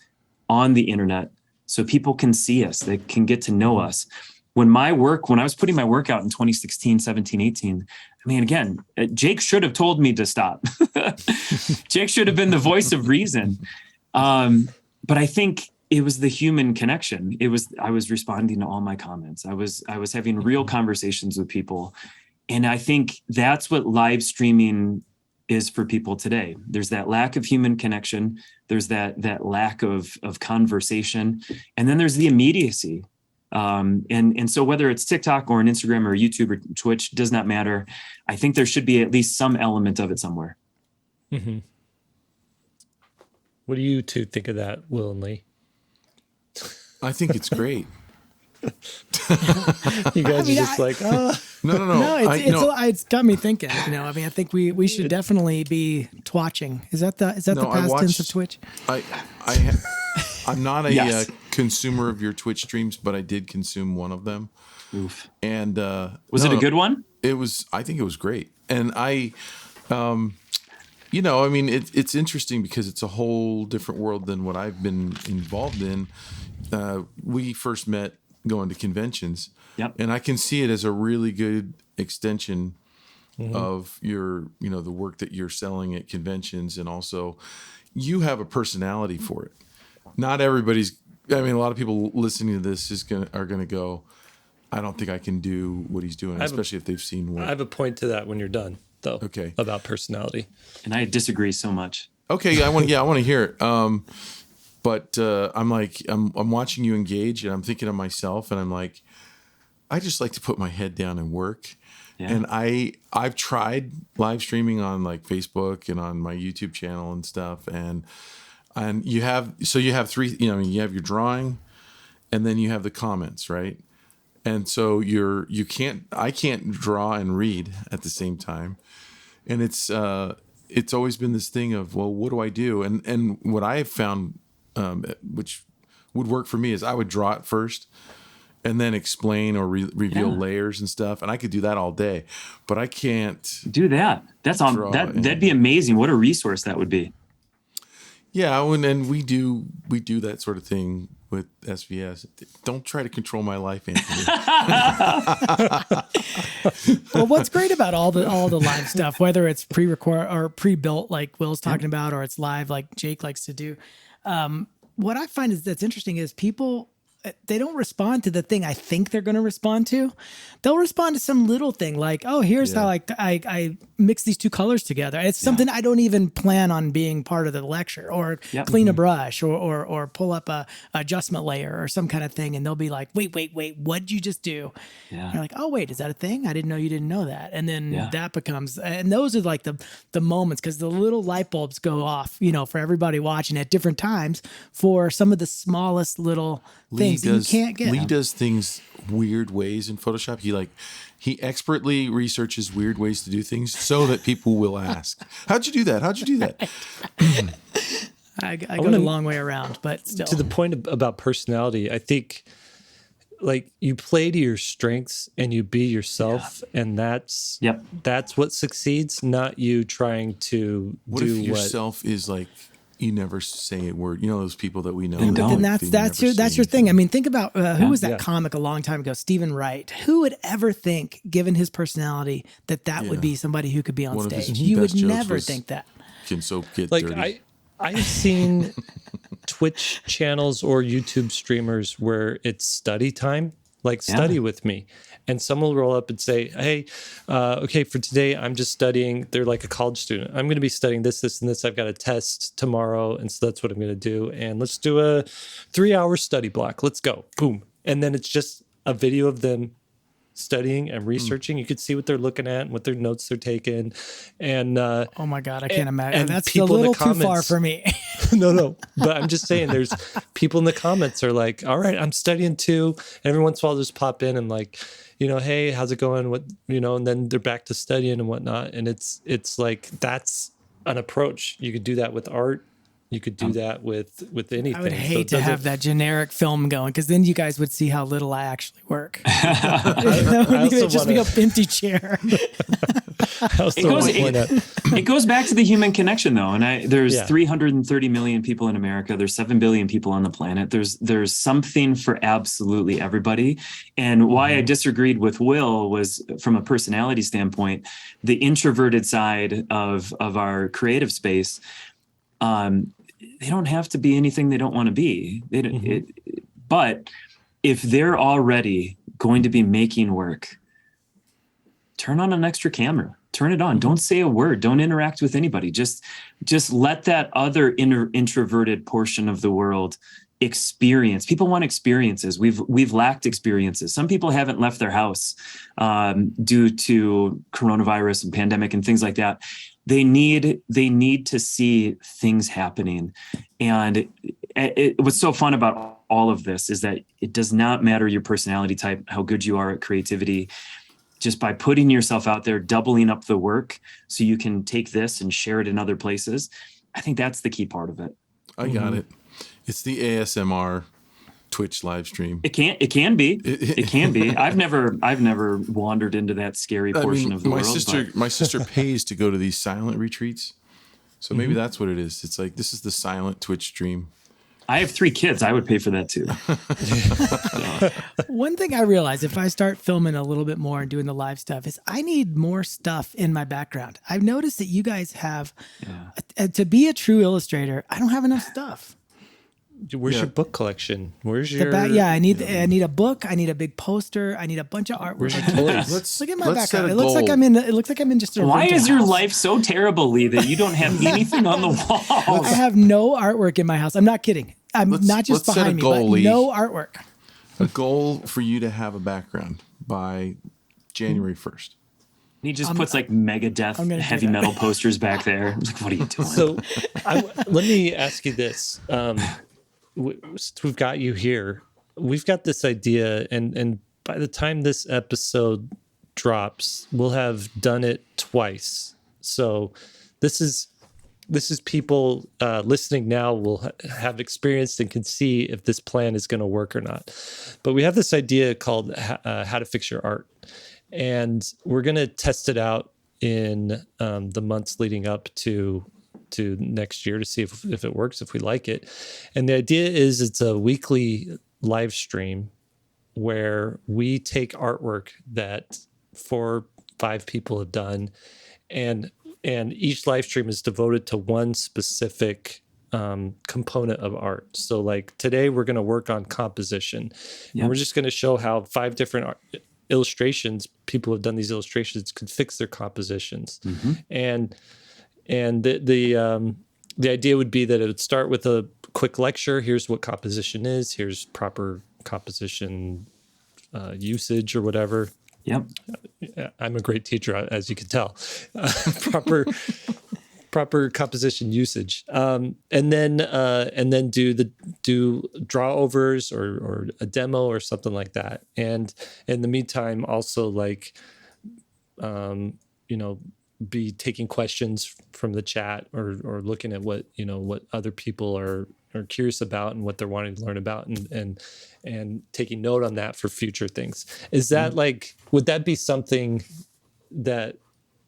[SPEAKER 4] on the internet so people can see us, they can get to know us. When I was putting my work out in 2016, 17, 18, I mean, again, Jake should have told me to stop. Jake should have been the voice of reason. But I think it was the human connection. I was responding to all my comments. I was having real conversations with people. And I think that's what live streaming is for people today. There's that lack of human connection. There's that lack of conversation. And then there's the immediacy. And so whether it's TikTok or an Instagram or YouTube or Twitch, does not matter. I think there should be at least some element of it somewhere.
[SPEAKER 1] Mm-hmm. What do you two think of that, Will and Lee?
[SPEAKER 3] I think it's great.
[SPEAKER 1] You guys are just like, oh.
[SPEAKER 3] No.
[SPEAKER 2] It's got me thinking. I mean, I think we should definitely be twatching. Is that the past tense of Twitch?
[SPEAKER 3] I'm not a
[SPEAKER 4] Yes.
[SPEAKER 3] consumer of your Twitch streams, but I did consume one of them.
[SPEAKER 4] Oof.
[SPEAKER 3] And
[SPEAKER 4] was it a good one?
[SPEAKER 3] I think it was great. And I mean, it's interesting because it's a whole different world than what I've been involved in. We first met going to conventions.
[SPEAKER 4] Yep.
[SPEAKER 3] And I can see it as a really good extension of your, the work that you're selling at conventions. And also you have a personality for it. Not everybody's, a lot of people listening to this are going to go, I don't think I can do what he's doing, especially if they've seen work.
[SPEAKER 1] I have a point to that when you're done, though.
[SPEAKER 3] Okay.
[SPEAKER 1] About personality.
[SPEAKER 4] And I disagree so much.
[SPEAKER 3] Okay. I want to hear it. But I'm like, I'm watching you engage and I'm thinking of myself and I'm like, I just like to put my head down and work. Yeah. And I've tried live streaming on like Facebook and on my YouTube channel and stuff. And you have three, you have your drawing and then you have the comments, right? And so I can't draw and read at the same time. And it's always been this thing of, well, what do I do? And what I have found, which would work for me, is I would draw it first and then explain or reveal layers and stuff. And I could do that all day, but I can't
[SPEAKER 4] do that. That'd be amazing. What a resource that would be.
[SPEAKER 3] Yeah. And we do that sort of thing with SVS. Don't try to control my life, Anthony.
[SPEAKER 2] Well, what's great about all the live stuff, whether it's pre-record or pre-built like Will's talking about, or it's live like Jake likes to do, what I find that's interesting is people, they don't respond to the thing I think they're going to respond to. They'll respond to some little thing like, oh, here's how I mix these two colors together. It's something I don't even plan on being part of the lecture, or clean a brush or pull up a adjustment layer or some kind of thing. And they'll be like, wait, what did you just do? Yeah. And you're like, oh, wait, is that a thing? I didn't know you didn't know that. And then that becomes, and those are like the moments, because the little light bulbs go off, for everybody watching at different times for some of the smallest little things that you can't get.
[SPEAKER 3] Lee does things weird ways in Photoshop. He expertly researches weird ways to do things so that people will ask, how'd you do that?
[SPEAKER 2] I go a long way around, but still.
[SPEAKER 1] To the point about personality, I think like you play to your strengths and you be yourself, and that's what succeeds, not you trying to
[SPEAKER 3] what
[SPEAKER 1] do
[SPEAKER 3] if yourself is like, you never say a word. Those people that we know.
[SPEAKER 2] But then that's your thing. I mean, think about who was that comic a long time ago, Stephen Wright. Who would ever think, given his personality, that would be somebody who could be on stage? You would never think that.
[SPEAKER 3] Can soap get
[SPEAKER 1] like
[SPEAKER 3] dirty?
[SPEAKER 1] I've seen Twitch channels or YouTube streamers where it's study time, like study with me. And someone will roll up and say, hey, okay, for today, I'm just studying. They're like a college student. I'm going to be studying this, this, and this. I've got a test tomorrow. And so that's what I'm going to do. And let's do a 3-hour study block. Let's go. Boom. and then it's just a video of them studying and researching. You could see what they're looking at and what their notes they're taking. And
[SPEAKER 2] oh my God, I can't imagine.
[SPEAKER 1] and
[SPEAKER 2] That's a
[SPEAKER 1] people in the
[SPEAKER 2] little too far
[SPEAKER 1] comments-
[SPEAKER 2] for me.
[SPEAKER 1] no, but I'm just saying there's people in the comments are like, all right, I'm studying too. And every once in a while just pop in and like, hey, how's it going? What, and then they're back to studying and whatnot. And it's like, that's an approach. You could do that with art. You could do that with anything.
[SPEAKER 2] I would
[SPEAKER 1] So
[SPEAKER 2] hate
[SPEAKER 1] it
[SPEAKER 2] to have
[SPEAKER 1] doesn't-
[SPEAKER 2] that generic film going, because then you guys would see how little I actually work.
[SPEAKER 1] I
[SPEAKER 2] It
[SPEAKER 1] also
[SPEAKER 2] would just be
[SPEAKER 1] wanna-
[SPEAKER 2] an empty chair.
[SPEAKER 1] I also wanna point out-
[SPEAKER 4] It goes back to the human connection, though. And there's
[SPEAKER 1] Yeah.
[SPEAKER 4] 330 million people in America. There's 7 billion people on the planet. There's something for absolutely everybody. And why I disagreed with Will was, from a personality standpoint, the introverted side of our creative space. They don't have to be anything they don't want to be. But if they're already going to be making work, turn on an extra camera. Turn it on. Don't say a word. Don't interact with anybody. Just let that other introverted portion of the world experience. People want experiences. We've lacked experiences. Some people haven't left their house due to coronavirus and pandemic and things like that. They need to see things happening. And what's so fun about all of this is that it does not matter your personality type, how good you are at creativity. Just by putting yourself out there, doubling up the work so you can take this and share it in other places. I think that's the key part of it.
[SPEAKER 3] I got it. It's the ASMR Twitch live stream.
[SPEAKER 4] It can be. It can be. I've never wandered into that scary portion of the world.
[SPEAKER 3] My sister pays to go to these silent retreats. So maybe that's what it is. It's like, this is the silent Twitch stream.
[SPEAKER 4] I have 3 kids. I would pay for that too.
[SPEAKER 2] One thing I realize, if I start filming a little bit more and doing the live stuff, is I need more stuff in my background. I've noticed that you guys have, to be a true illustrator, I don't have enough stuff.
[SPEAKER 1] Where's your book collection? Where's
[SPEAKER 2] The
[SPEAKER 1] your
[SPEAKER 2] back, I need a book. I need a big poster. I need a bunch of artwork.
[SPEAKER 1] Where's your toys?
[SPEAKER 2] Look at my
[SPEAKER 3] let's set
[SPEAKER 2] background.
[SPEAKER 3] a
[SPEAKER 2] It looks like
[SPEAKER 3] goal.
[SPEAKER 2] it looks like I'm in just a
[SPEAKER 4] Why
[SPEAKER 2] rental
[SPEAKER 4] is your
[SPEAKER 2] house.
[SPEAKER 4] life so terrible, Lee, that you don't have anything on the walls?
[SPEAKER 2] I have no artwork in my house. I'm not kidding. I'm not just
[SPEAKER 3] let's set a
[SPEAKER 2] behind me,
[SPEAKER 3] goal,
[SPEAKER 2] but
[SPEAKER 3] Lee.
[SPEAKER 2] no artwork.
[SPEAKER 3] A goal for you to have a background by January 1st.
[SPEAKER 4] He just puts like Megadeth
[SPEAKER 2] gonna do
[SPEAKER 4] heavy
[SPEAKER 2] that.
[SPEAKER 4] metal posters back there. I'm like, what are you doing?
[SPEAKER 1] So let me ask you this. We've got you here. We've got this idea, and by the time this episode drops, we'll have done it twice. So this is people listening now will have experienced and can see if this plan is going to work or not. But we have this idea called how to fix your art, and we're going to test it out in the months leading up to next year to see if it works, if we like it. And the idea is it's a weekly live stream where we take artwork that 4-5 people have done, and each live stream is devoted to one specific component of art. So like today we're going to work on composition, and we're just going to show how 5 different illustrations, people who have done these illustrations, could fix their compositions. And the idea would be that it would start with a quick lecture. Here's what composition is. Here's proper composition usage or whatever.
[SPEAKER 4] Yep.
[SPEAKER 1] I'm a great teacher, as you can tell. Proper composition usage, and then do draw overs or a demo or something like that. And in the meantime, also like, be taking questions from the chat or looking at what other people are curious about and what they're wanting to learn about, and taking note on that for future things. Is that like, would that be something that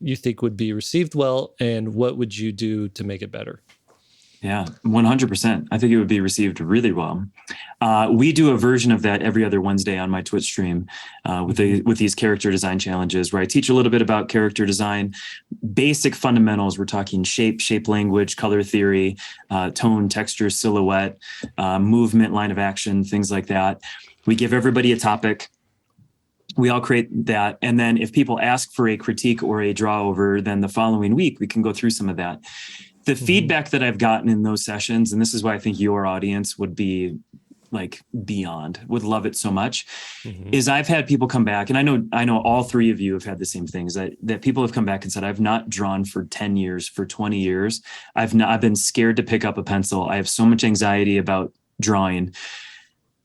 [SPEAKER 1] you think would be received well, and what would you do to make it better?
[SPEAKER 4] Yeah, 100%. I think it would be received really well. We do a version of that every other Wednesday on my Twitch stream with these character design challenges, where I teach a little bit about character design, basic fundamentals. We're talking shape language, color theory, tone, texture, silhouette, movement, line of action, things like that. We give everybody a topic. We all create that. And then if people ask for a critique or a draw over, then the following week, we can go through some of that. The feedback that I've gotten in those sessions, and this is why I think your audience would be like beyond, would love it so much, is I've had people come back, and I know all three of you have had the same things, that people have come back and said, I've not drawn for 10 years, for 20 years. I've been scared to pick up a pencil. I have so much anxiety about drawing.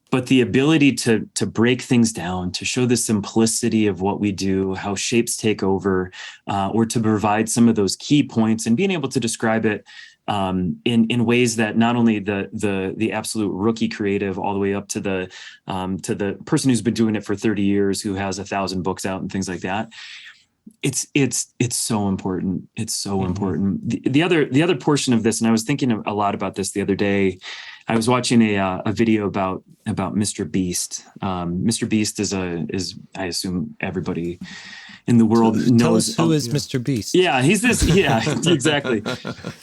[SPEAKER 4] But the ability to break things down, to show the simplicity of what we do, how shapes take over, or to provide some of those key points and being able to describe it in ways that not only the absolute rookie creative all the way up to the person who's been doing it for 30 years, who has 1,000 books out and things like that. It's so important. It's so important. The other portion of this, and I was thinking a lot about this the other day. I was watching a video about Mr. Beast. Mr. Beast is I assume everybody in the world knows.
[SPEAKER 1] Tell us who is Mr. Beast.
[SPEAKER 4] Yeah, he's this. Yeah, exactly.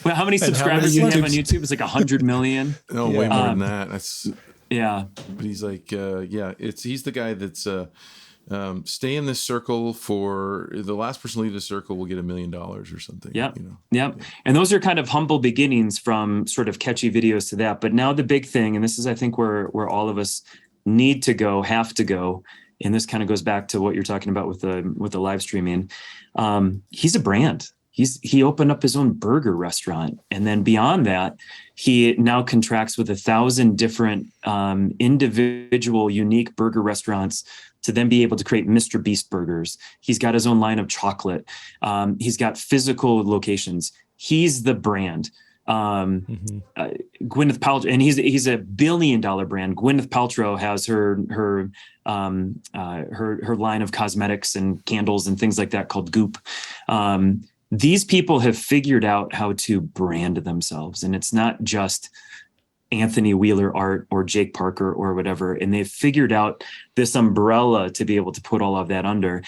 [SPEAKER 4] Well, how many subscribers do you have on YouTube? It's like 100 million.
[SPEAKER 3] No, way more than that. That's
[SPEAKER 4] yeah.
[SPEAKER 3] But he's like, he's the guy that's stay in this circle for the last person to leave the circle will get $1 million or something.
[SPEAKER 4] Yeah. Yeah. And those are kind of humble beginnings from sort of catchy videos to that. But now the big thing, and this is, I think, where all of us need to go, have to go. And this kind of goes back to what you're talking about with the live streaming. He's a brand. He opened up his own burger restaurant. And then beyond that, he now contracts with 1,000 different individual unique burger restaurants to then be able to create Mr. Beast burgers. He's got his own line of chocolate. He's got physical locations. He's the brand. Gwyneth Paltrow, and he's a $1 billion brand. Gwyneth Paltrow has her line of cosmetics and candles and things like that called Goop. These people have figured out how to brand themselves, and it's not just Anthony Wheeler art or Jake Parker or whatever. And they've figured out this umbrella to be able to put all of that under.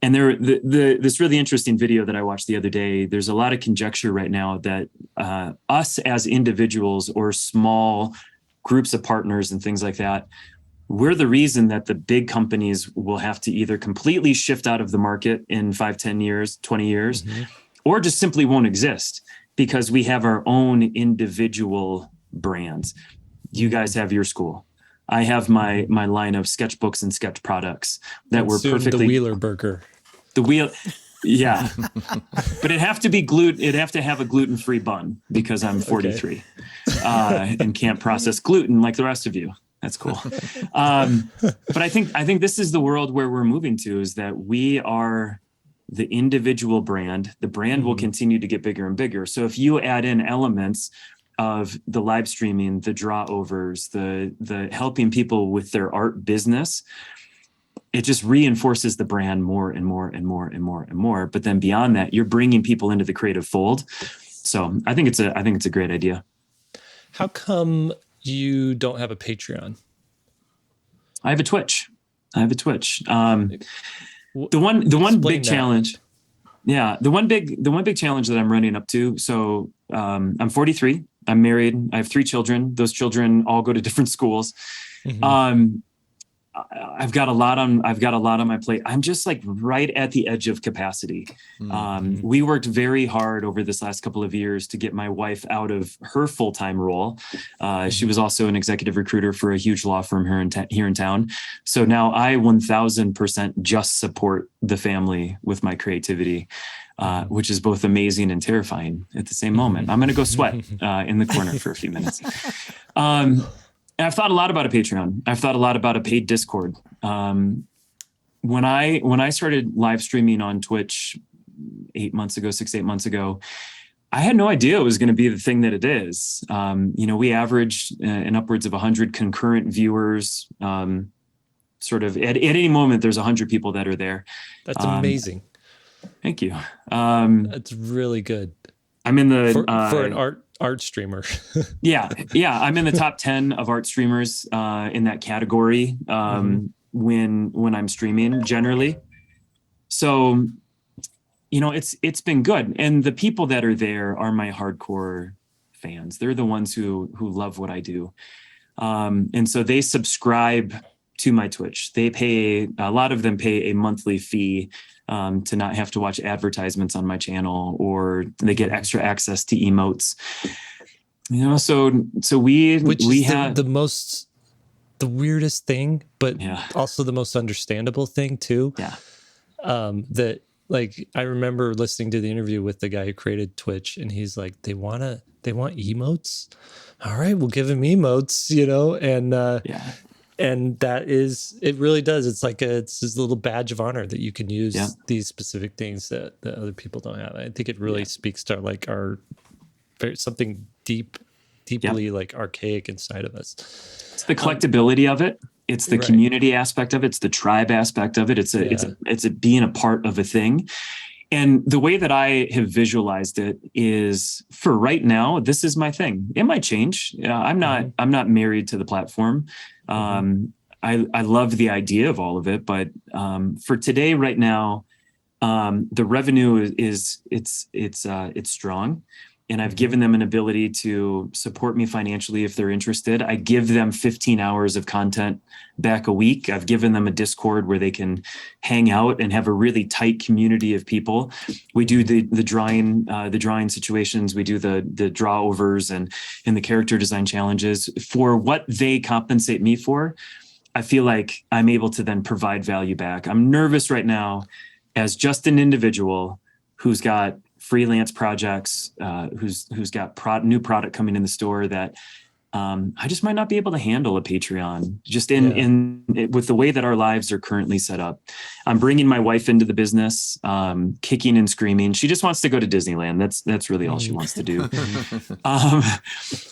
[SPEAKER 4] And this really interesting video that I watched the other day, there's a lot of conjecture right now that us as individuals or small groups of partners and things like that, we're the reason that the big companies will have to either completely shift out of the market in 5, 10 years, 20 years, or just simply won't exist because we have our own individual brands. You guys have your school. I have my line of sketchbooks and sketch products that were perfectly
[SPEAKER 1] the Wheeler burger.
[SPEAKER 4] The wheel, yeah, but it'd have to be It'd have to have a gluten-free bun because I'm 43 and can't process gluten like the rest of you. That's cool. But I think this is the world where we're moving to, is that we are the individual brand. The brand will continue to get bigger and bigger. So if you add in elements of the live streaming, the draw overs, the helping people with their art business, it just reinforces the brand more and more and more and more and more. But then beyond that, you're bringing people into the creative fold. So I think it's a great idea.
[SPEAKER 1] How come you don't have a Patreon?
[SPEAKER 4] I have a Twitch. The one big challenge. Yeah, the one big challenge that I'm running up to. So I'm 43. I'm married. I have 3 children. Those children all go to different schools. I've got a lot on my plate. I'm just like right at the edge of capacity. We worked very hard over this last couple of years to get my wife out of her full-time role. She was also an executive recruiter for a huge law firm here in town. So now I 1000% just support the family with my creativity, which is both amazing and terrifying at the same moment. I'm going to go sweat in the corner for a few minutes. And I've thought a lot about a Patreon. I've thought a lot about a paid Discord. When I started live streaming on Twitch 6, 8 months ago, I had no idea it was going to be the thing that it is. We averaged in upwards of 100 concurrent viewers. Sort of at any moment, there's 100 people that are there.
[SPEAKER 1] That's amazing.
[SPEAKER 4] Thank you.
[SPEAKER 1] That's really good.
[SPEAKER 4] I'm in the
[SPEAKER 1] for an art streamer.
[SPEAKER 4] Yeah. I'm in the top 10 of art streamers in that category when I'm streaming generally. So, it's been good. And the people that are there are my hardcore fans. They're the ones who love what I do. And so they subscribe to my Twitch. A lot of them pay a monthly fee to not have to watch advertisements on my channel, or they get extra access to emotes. So we have
[SPEAKER 1] the most the weirdest thing, but
[SPEAKER 4] Yeah.
[SPEAKER 1] also the most understandable thing too.
[SPEAKER 4] Yeah.
[SPEAKER 1] That like I remember listening to the interview with the guy who created Twitch, and he's like, they want emotes. All right, we'll give him emotes,
[SPEAKER 4] Yeah.
[SPEAKER 1] and that is, it really does. It's like it's this little badge of honor that you can use
[SPEAKER 4] Yeah.
[SPEAKER 1] these specific things that other people don't have. I think it really speaks to like something deeply like archaic inside of us.
[SPEAKER 4] It's the collectability of it. It's the community aspect of it. It's the tribe aspect of it. It's a being a part of a thing. And the way that I have visualized it is, for right now, this is my thing. It might change. I'm not married to the platform. I love the idea of all of it, but for today, right now, the revenue is strong. And I've given them an ability to support me financially if they're interested. I give them 15 hours of content back a week. I've given them a Discord where they can hang out and have a really tight community of people. We do the drawing situations. We do the draw overs and the character design challenges. For what they compensate me for, I feel like I'm able to then provide value back. I'm nervous right now as just an individual who's got freelance projects, who's got new product coming in the store that I just might not be able to handle a Patreon just with the way that our lives are currently set up. I'm bringing my wife into the business, kicking and screaming. She just wants to go to Disneyland. That's really all she wants to do.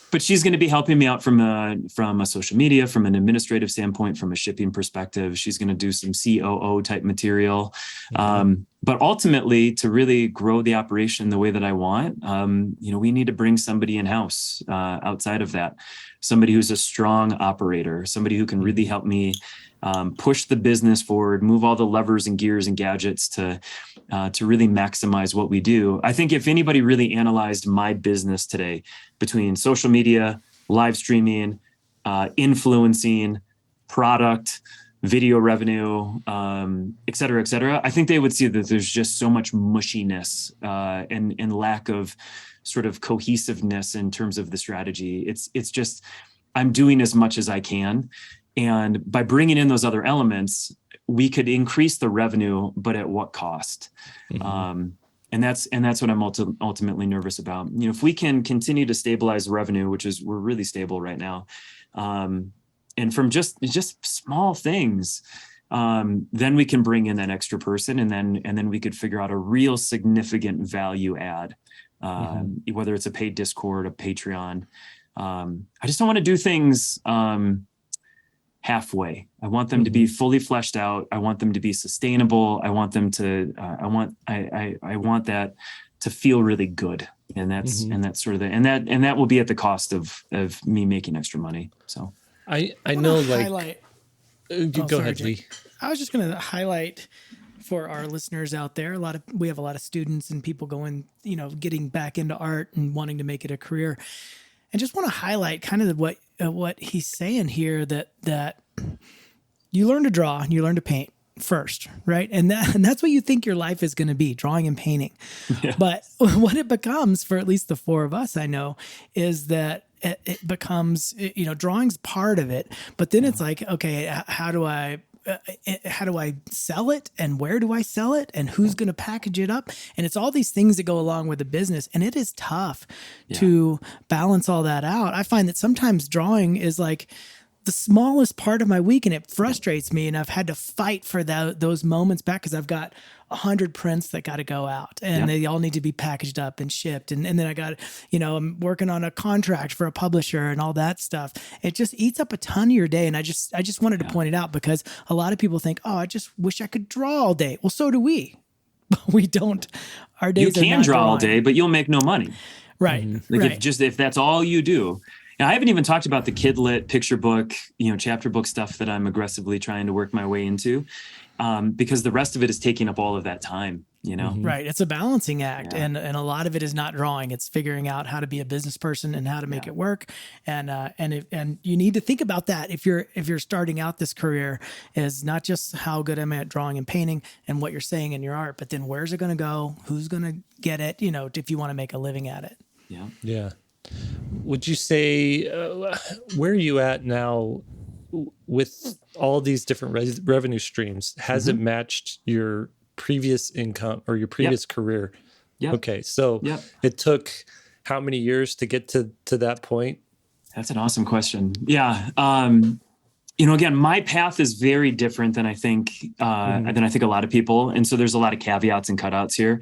[SPEAKER 4] But she's going to be helping me out from a social media, from an administrative standpoint, from a shipping perspective. She's going to do some COO type material. But ultimately, to really grow the operation the way that I want, we need to bring somebody in-house outside of that, somebody who's a strong operator, somebody who can really help me push the business forward, move all the levers and gears and gadgets to really maximize what we do. I think if anybody really analyzed my business today between social media, live streaming, influencing, product, video revenue, et cetera, I think they would see that there's just so much mushiness and lack of sort of cohesiveness in terms of the strategy. It's just, I'm doing as much as I can. And by bringing in those other elements, we could increase the revenue, but at what cost? And that's what I'm ultimately nervous about. If we can continue to stabilize revenue, we're really stable right now, and from just small things, then we can bring in that extra person, and then we could figure out a real significant value add, whether it's a paid Discord, a Patreon. I just don't want to do things halfway. I want them to be fully fleshed out. I want them to be sustainable. I want them to. I want that to feel really good, and that's sort of and that will be at the cost of me making extra money. So
[SPEAKER 1] I know, like,
[SPEAKER 2] highlight.
[SPEAKER 1] Go ahead, Lee.
[SPEAKER 2] I was just going to highlight for our listeners out there. We have a lot of students and people going, getting back into art and wanting to make it a career. And just want to highlight kind of what he's saying here, that you learn to draw and you learn to paint first, right? And that's what you think your life is going to be, drawing and painting. Yeah. But what it becomes, for at least the four of us I know, is that it becomes, drawing's part of it, but then it's like, okay, how do I sell it, and where do I sell it, and who's going to package it up? And it's all these things that go along with the business. And it is tough to balance all that out. I find that sometimes drawing is like the smallest part of my week, and it frustrates me. And I've had to fight for those moments back, because I've got 100 prints that got to go out, and they all need to be packaged up and shipped. And then I got, I'm working on a contract for a publisher and all that stuff. It just eats up a ton of your day. And I just wanted to point it out, because a lot of people think, oh, I just wish I could draw all day. Well, so do we. But we don't. Our days
[SPEAKER 4] you can draw all day, but you'll make no money.
[SPEAKER 2] Right.
[SPEAKER 4] If that's all you do. And I haven't even talked about the Kidlit picture book, chapter book stuff that I'm aggressively trying to work my way into, because the rest of it is taking up all of that time,
[SPEAKER 2] Right. It's a balancing act. And a lot of it is not drawing. It's figuring out how to be a business person and how to make it work. And you need to think about that if you're starting out this career, is not just how good am I at drawing and painting and what you're saying in your art, but then where's it going to go? Who's going to get it? If you want to make a living at it.
[SPEAKER 1] Yeah. Would you say, where are you at now with all these different revenue streams, has it matched your previous income or your previous career?
[SPEAKER 4] Yeah.
[SPEAKER 1] Okay. So it took how many years to get to that point?
[SPEAKER 4] That's an awesome question. Yeah. Again, my path is very different than I think a lot of people. And so there's a lot of caveats and cutouts here.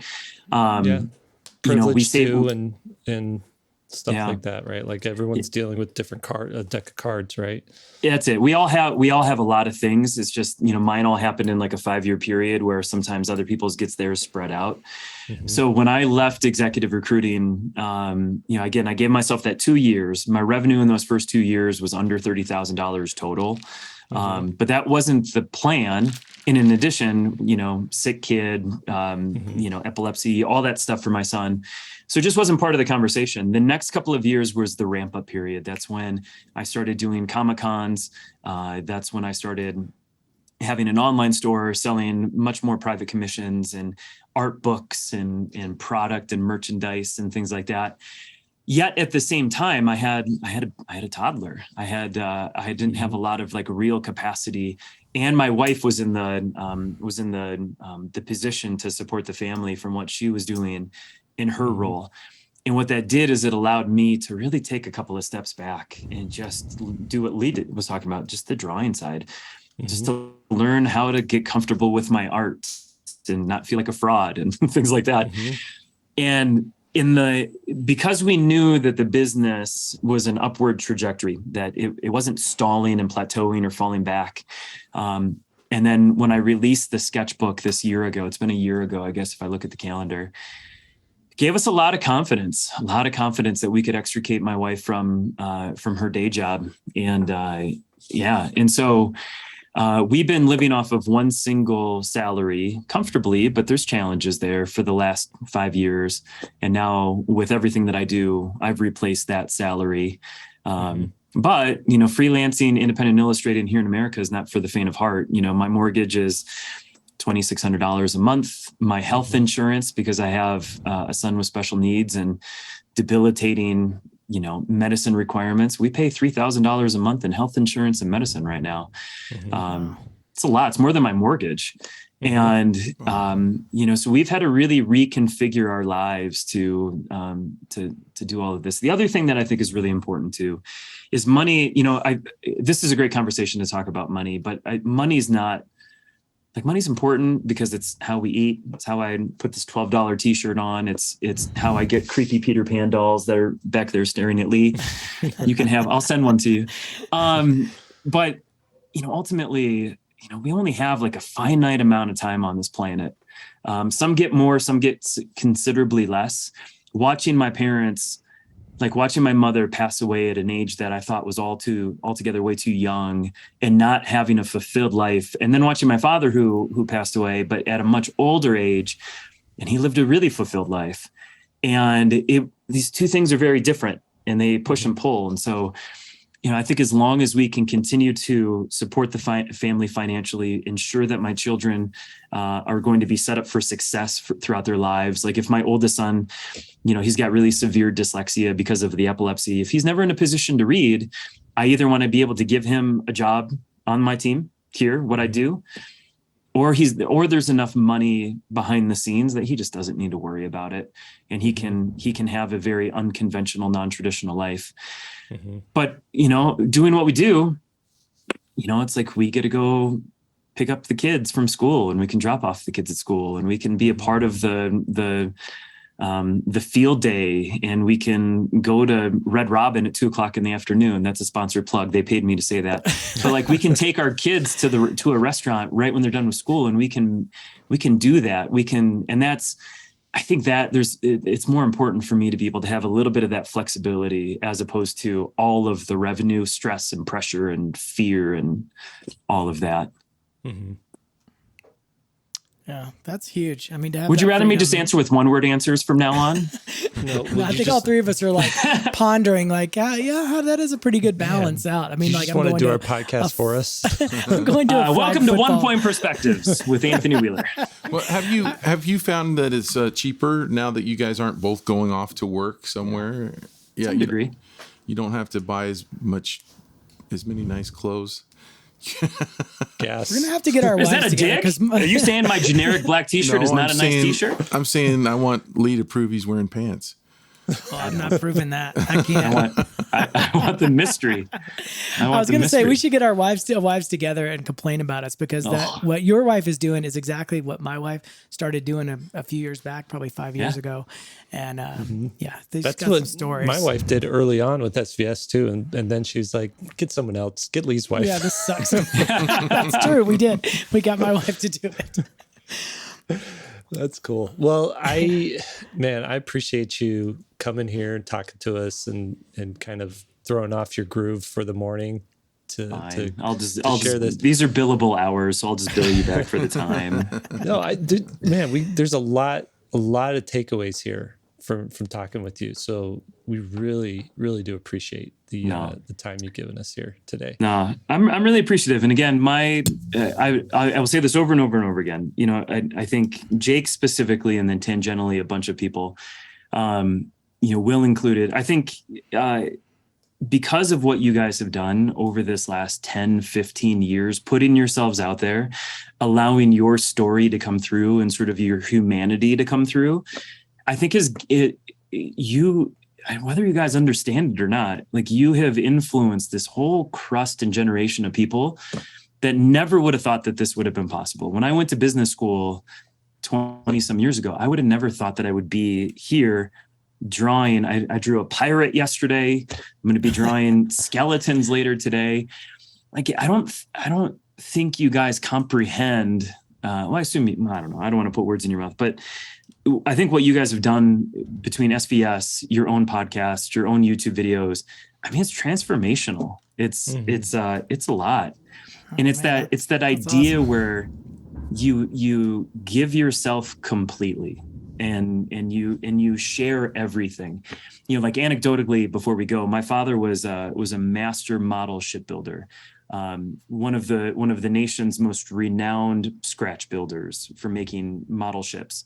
[SPEAKER 1] Privilege
[SPEAKER 4] we say
[SPEAKER 1] too, and stuff like that, right? Like everyone's dealing with different a deck of cards, right?
[SPEAKER 4] That's it. We all have a lot of things. It's just, mine all happened in like a 5-year period where sometimes other people's gets theirs spread out. So when I left executive recruiting, again, I gave myself that 2 years. My revenue in those first 2 years was under $30,000 total. But that wasn't the plan. And in addition, sick kid, epilepsy, all that stuff for my son. So it just wasn't part of the conversation. The next couple of years was the ramp up period. That's when I started doing Comic-Cons. That's when I started having an online store, selling much more private commissions and art books and product and merchandise and things like that. Yet at the same time, I had a toddler. I didn't have a lot of like real capacity, and my wife was in the position to support the family from what she was doing in her role. And what that did is it allowed me to really take a couple of steps back and just do what Lee was talking about, just the drawing side, just to learn how to get comfortable with my art and not feel like a fraud and things like that. And because we knew that the business was an upward trajectory, that it wasn't stalling and plateauing or falling back. And then when I released the sketchbook this year ago, it's been a year ago, I guess, if I look at the calendar, gave us a lot of confidence that we could extricate my wife from her day job. And and so we've been living off of one single salary comfortably, but there's challenges there for the last 5 years. And now with everything that I do, I've replaced that salary. But, freelancing, independent illustrating here in America is not for the faint of heart. My mortgage is $2,600 a month. My health insurance, because I have a son with special needs and debilitating, medicine requirements, we pay $3,000 a month in health insurance and medicine right now. It's a lot. It's more than my mortgage. And, so we've had to really reconfigure our lives to do all of this. The other thing that I think is really important too is money. This is a great conversation to talk about money, but money's not, money's important because it's how we eat. It's how I put this $12 t-shirt on. It's how I get creepy Peter Pan dolls that are back there staring at Lee. I'll send one to you. But, ultimately, we only have like a finite amount of time on this planet. Some get more, some get considerably less. Watching my mother pass away at an age that I thought was altogether way too young and not having a fulfilled life. And then watching my father who passed away, but at a much older age, and he lived a really fulfilled life. And these two things are very different and they push and pull. And so, I think as long as we can continue to support the family financially, ensure that my children are going to be set up for success throughout their lives. Like if my oldest son, he's got really severe dyslexia because of the epilepsy. If he's never in a position to read, I either want to be able to give him a job on my team here, what I do, or there's enough money behind the scenes that he just doesn't need to worry about it. And he can have a very unconventional, non-traditional life. But, doing what we do, it's like we get to go pick up the kids from school and we can drop off the kids at school and we can be a part of the field day and we can go to Red Robin at 2:00 in the afternoon. That's a sponsored plug. They paid me to say that. But we can take our kids to a restaurant right when they're done with school and we can do that. I think that it's more important for me to be able to have a little bit of that flexibility as opposed to all of the revenue stress and pressure and fear and all of that.
[SPEAKER 2] Yeah, that's huge. I mean,
[SPEAKER 4] would you rather me just answer with one-word answers from now on?
[SPEAKER 2] No, I think all three of us are pondering, that is a pretty good balance out. I mean,
[SPEAKER 1] you just want to do our podcast for us.
[SPEAKER 2] I'm going to
[SPEAKER 4] welcome to 1 Point Perspectives with Anthony Wheeler.
[SPEAKER 3] Well, have you found that it's cheaper now that you guys aren't both going off to work somewhere?
[SPEAKER 4] Yeah, to some degree.
[SPEAKER 3] You don't have to buy as many nice clothes.
[SPEAKER 1] gas.
[SPEAKER 2] We're gonna have to get our
[SPEAKER 4] Is
[SPEAKER 2] wives
[SPEAKER 4] that a
[SPEAKER 2] together,
[SPEAKER 4] dick?
[SPEAKER 2] 'cause
[SPEAKER 4] Are you saying my generic black T-shirt is not a nice T-shirt?
[SPEAKER 3] I'm saying I want Lee to prove he's wearing pants.
[SPEAKER 2] I'm not proving that. I can't.
[SPEAKER 4] I want the mystery.
[SPEAKER 2] I was going to say we should get our wives together and complain about us, because what your wife is doing is exactly what my wife started doing a few years back, probably 5 years ago. And that's got some stories.
[SPEAKER 1] My wife did early on with SVS too, and then she's like, "Get someone else. Get Lee's wife."
[SPEAKER 2] Yeah, this sucks. That's true. We did. We got my wife to do it.
[SPEAKER 1] That's cool. Well, I appreciate you coming here and talking to us and kind of throwing off your groove for the morning
[SPEAKER 4] I'll just
[SPEAKER 1] share this.
[SPEAKER 4] These are billable hours, so I'll just bill you back for the time.
[SPEAKER 1] No, there's a lot of takeaways here from talking with you. So we really, really do appreciate the time you've given us here today.
[SPEAKER 4] No, I'm really appreciative. And again, I will say this over and over and over again. You know, I think Jake specifically, and then tangentially a bunch of people, Will included. I think because of what you guys have done over this last 10, 15 years, putting yourselves out there, allowing your story to come through and sort of your humanity to come through, I think whether you guys understand it or not, like, you have influenced this whole crust and generation of people that never would have thought that this would have been possible. When I went to business school 20 some years ago, I would have never thought that I would be here drawing. I drew a pirate yesterday. I'm going to be drawing skeletons later today. Like, I don't think you guys comprehend. I assume, I don't know. I don't want to put words in your mouth, but I think what you guys have done between SVS, your own podcast, your own YouTube videos, I mean, it's transformational. It's a lot. And it's that idea awesome. Where you give yourself completely and you share everything. You know, like, anecdotally, before we go, my father was a master model shipbuilder. One of the nation's most renowned scratch builders for making model ships.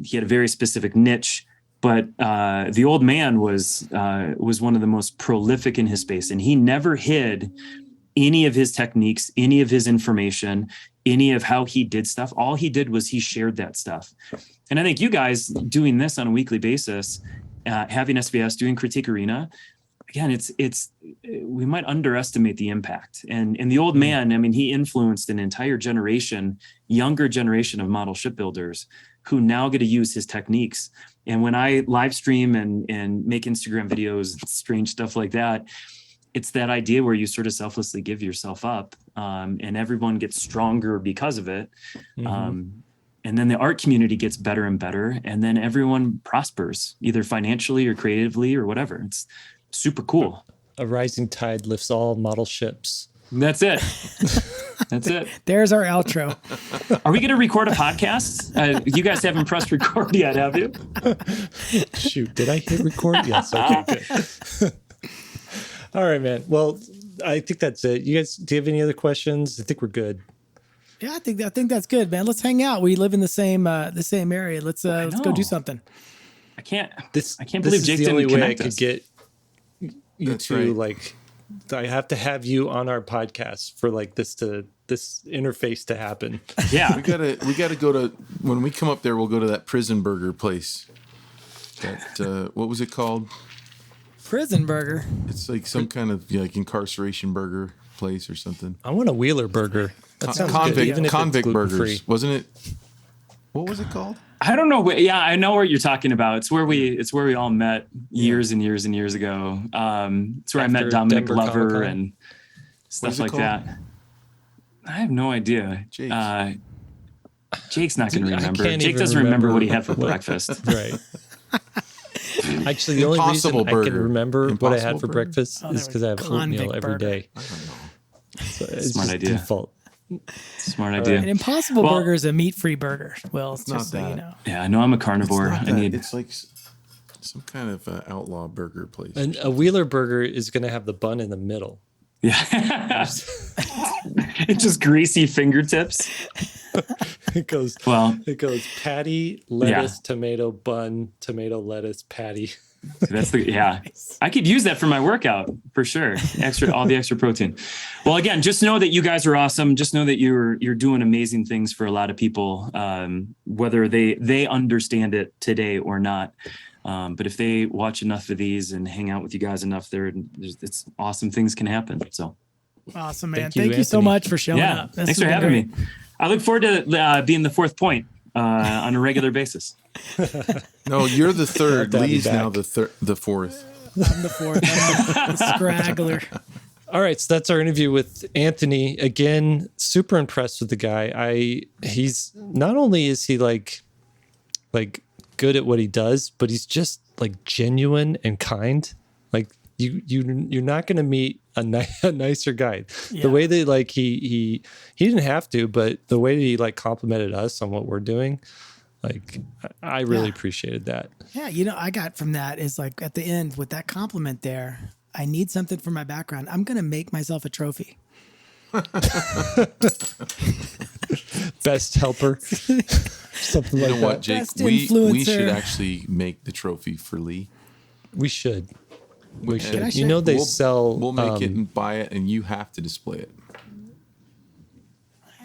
[SPEAKER 4] He had a very specific niche, but the old man was one of the most prolific in his space, and he never hid any of his techniques, any of his information, any of how he did stuff. All he did was he shared that stuff. And I think you guys doing this on a weekly basis, having SVS, doing Critique Arena, again, it's we might underestimate the impact. And the old man, I mean, he influenced an entire generation, younger generation of model shipbuilders who now get to use his techniques. And when I live stream and make Instagram videos, strange stuff like that, it's that idea where you sort of selflessly give yourself up, and everyone gets stronger because of it. And then the art community gets better and better, and then everyone prospers, either financially or creatively or whatever. It's super cool.
[SPEAKER 1] A rising tide lifts all model ships.
[SPEAKER 4] That's it. That's it.
[SPEAKER 2] There's our outro.
[SPEAKER 4] Are we going to record a podcast? You guys haven't pressed record yet, have you?
[SPEAKER 1] Shoot, did I hit record? Yes. Okay, good. All right, man. Well, I think that's it. You guys, do you have any other questions? I think we're good.
[SPEAKER 2] Yeah, I think that's good, man. Let's hang out. We live in the same area. Let's go do something.
[SPEAKER 4] I can't believe
[SPEAKER 1] this
[SPEAKER 4] Jake
[SPEAKER 1] is the only
[SPEAKER 4] didn't
[SPEAKER 1] way I
[SPEAKER 4] connect us.
[SPEAKER 1] could get you
[SPEAKER 3] That's
[SPEAKER 1] to
[SPEAKER 3] right.
[SPEAKER 1] like. I have to have you on our podcast for like this interface to happen.
[SPEAKER 4] Yeah,
[SPEAKER 3] we gotta go to, when we come up there, we'll go to that prison burger place. That what was it called?
[SPEAKER 2] Prison burger.
[SPEAKER 3] It's like some kind of like incarceration burger place or something.
[SPEAKER 1] I want a Wheeler burger. That sounds good, even if it's
[SPEAKER 3] Convict
[SPEAKER 1] gluten-free.
[SPEAKER 3] burgers, wasn't it? What was it called?
[SPEAKER 4] I don't know. Yeah, I know what you're talking about. It's where we all met years and years and years ago. It's where I met
[SPEAKER 1] After
[SPEAKER 4] Dominic
[SPEAKER 1] Denver
[SPEAKER 4] Glover
[SPEAKER 1] Comic-Con.
[SPEAKER 4] and stuff
[SPEAKER 3] is it
[SPEAKER 4] like
[SPEAKER 3] called?
[SPEAKER 4] that. I have no idea.
[SPEAKER 3] Jake's.
[SPEAKER 4] Jake's not going to
[SPEAKER 1] Dude, I
[SPEAKER 4] remember.
[SPEAKER 1] can't
[SPEAKER 4] Jake
[SPEAKER 1] even
[SPEAKER 4] doesn't remember what he
[SPEAKER 1] remember
[SPEAKER 4] had for
[SPEAKER 1] what-
[SPEAKER 4] breakfast.
[SPEAKER 1] Right. Actually, the only
[SPEAKER 3] Impossible
[SPEAKER 1] reason I can
[SPEAKER 3] burger.
[SPEAKER 1] remember what I had
[SPEAKER 3] Impossible
[SPEAKER 1] for
[SPEAKER 3] burger?
[SPEAKER 1] breakfast
[SPEAKER 2] Oh,
[SPEAKER 1] is
[SPEAKER 2] there
[SPEAKER 1] because I have
[SPEAKER 2] Convict
[SPEAKER 1] oatmeal every
[SPEAKER 2] burger.
[SPEAKER 1] day. So it's
[SPEAKER 4] Smart
[SPEAKER 1] just
[SPEAKER 4] idea.
[SPEAKER 1] default.
[SPEAKER 4] Smart idea.
[SPEAKER 2] An Impossible
[SPEAKER 4] Well-
[SPEAKER 2] burger is a meat-free burger. Well, it's
[SPEAKER 3] not
[SPEAKER 2] just so you
[SPEAKER 3] that.
[SPEAKER 2] know.
[SPEAKER 4] Yeah, I know I'm a
[SPEAKER 3] It's
[SPEAKER 4] carnivore.
[SPEAKER 3] not
[SPEAKER 4] I
[SPEAKER 3] that.
[SPEAKER 4] need.
[SPEAKER 3] It's like some kind of outlaw burger place.
[SPEAKER 1] And a Wheeler burger is going to have the bun in the middle.
[SPEAKER 4] Yeah. It's just greasy fingertips.
[SPEAKER 1] It goes
[SPEAKER 4] Well,
[SPEAKER 1] patty, lettuce, tomato, bun, tomato, lettuce, patty.
[SPEAKER 4] That's I could use that for my workout for sure. All the extra protein. Well, again, just know that you guys are awesome. Just know that you're doing amazing things for a lot of people, whether they understand it today or not. But if they watch enough of these and hang out with you guys enough, it's awesome things can happen. So
[SPEAKER 2] awesome, man. Thank you so much for showing up.
[SPEAKER 4] Thanks for having me. I look forward to being the fourth point on a regular basis.
[SPEAKER 3] No, you're the third. Lee's now the fourth.
[SPEAKER 2] I'm the fourth. I'm the straggler.
[SPEAKER 1] All right, so that's our interview with Anthony. Again, super impressed with the guy. He's not only is he like good at what he does, but he's just like genuine and kind. Like you're not going to meet a nicer guy. Yeah. The way that like he didn't have to, but the way that he like complimented us on what we're doing, like I really appreciated that. Yeah,
[SPEAKER 2] I got from that is like at the end with that compliment there, I need something for my background. I'm going to make myself a trophy.
[SPEAKER 1] Best helper. Something like that. You know what,
[SPEAKER 3] Jake? We should actually make the trophy for Lee.
[SPEAKER 1] We should. We should.
[SPEAKER 3] They sell. We'll make it and buy it, and you have to display it.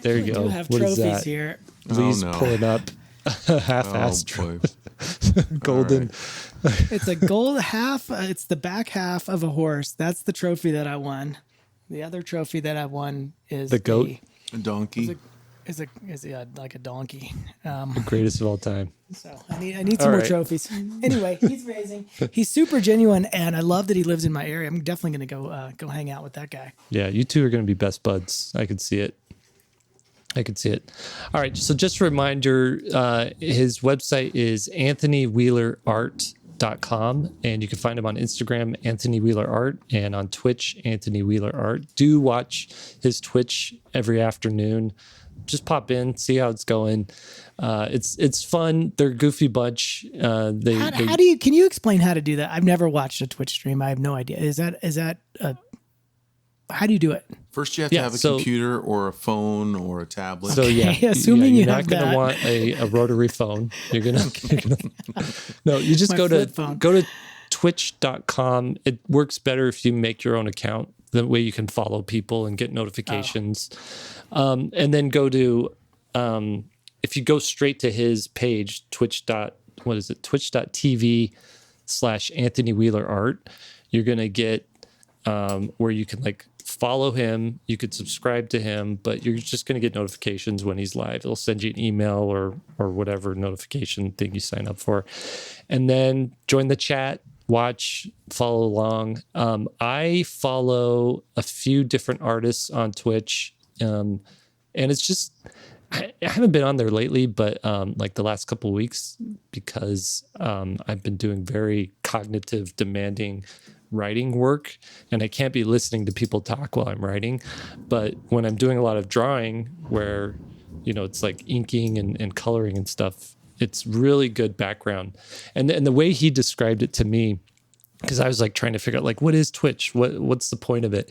[SPEAKER 1] There you go.
[SPEAKER 2] We do have trophies here.
[SPEAKER 1] Lee's pulling up half-assed trophy. Golden.
[SPEAKER 2] Right. It's a gold half. It's the back half of a horse. That's the trophy that I won. The other trophy that I won is
[SPEAKER 1] the goat.
[SPEAKER 3] A donkey.
[SPEAKER 2] Is like a donkey.
[SPEAKER 1] The greatest of all time.
[SPEAKER 2] So I need some more trophies. Anyway, he's amazing. He's super genuine, and I love that he lives in my area. I'm definitely going to go hang out with that guy.
[SPEAKER 1] Yeah, you two are going to be best buds. I could see it. All right, so just a reminder, his website is anthonywheelerart.com, and you can find him on Instagram, Anthony Wheeler Art, and on Twitch, Anthony Wheeler Art. Do watch his Twitch every afternoon. Just pop in, see how it's going. It's fun. They're a goofy bunch. Can
[SPEAKER 2] you explain how to do that? I've never watched a Twitch stream. I have no idea. Is that how do you do it?
[SPEAKER 3] First, you have to have a computer or a phone or a tablet.
[SPEAKER 1] So
[SPEAKER 2] assuming
[SPEAKER 1] you're
[SPEAKER 2] not
[SPEAKER 1] going to want a rotary phone. You're gonna no. You just go to twitch.com. It works better if you make your own account. That way you can follow people and get notifications. And then go to if you go straight to his page, twitch.tv/Anthony Wheeler Art, you're gonna get where you can like follow him, you could subscribe to him, but you're just going to get notifications when he's live. It'll send you an email or whatever notification thing you sign up for. And then join the chat, watch, follow along. I follow a few different artists on Twitch. And it's just, I haven't been on there lately, but like the last couple of weeks, because I've been doing very cognitive demanding writing work, and I can't be listening to people talk while I'm writing. But when I'm doing a lot of drawing where, it's like inking and coloring and stuff, it's really good background. And the way he described it to me, because I was like trying to figure out like, what is Twitch? What's the point of it?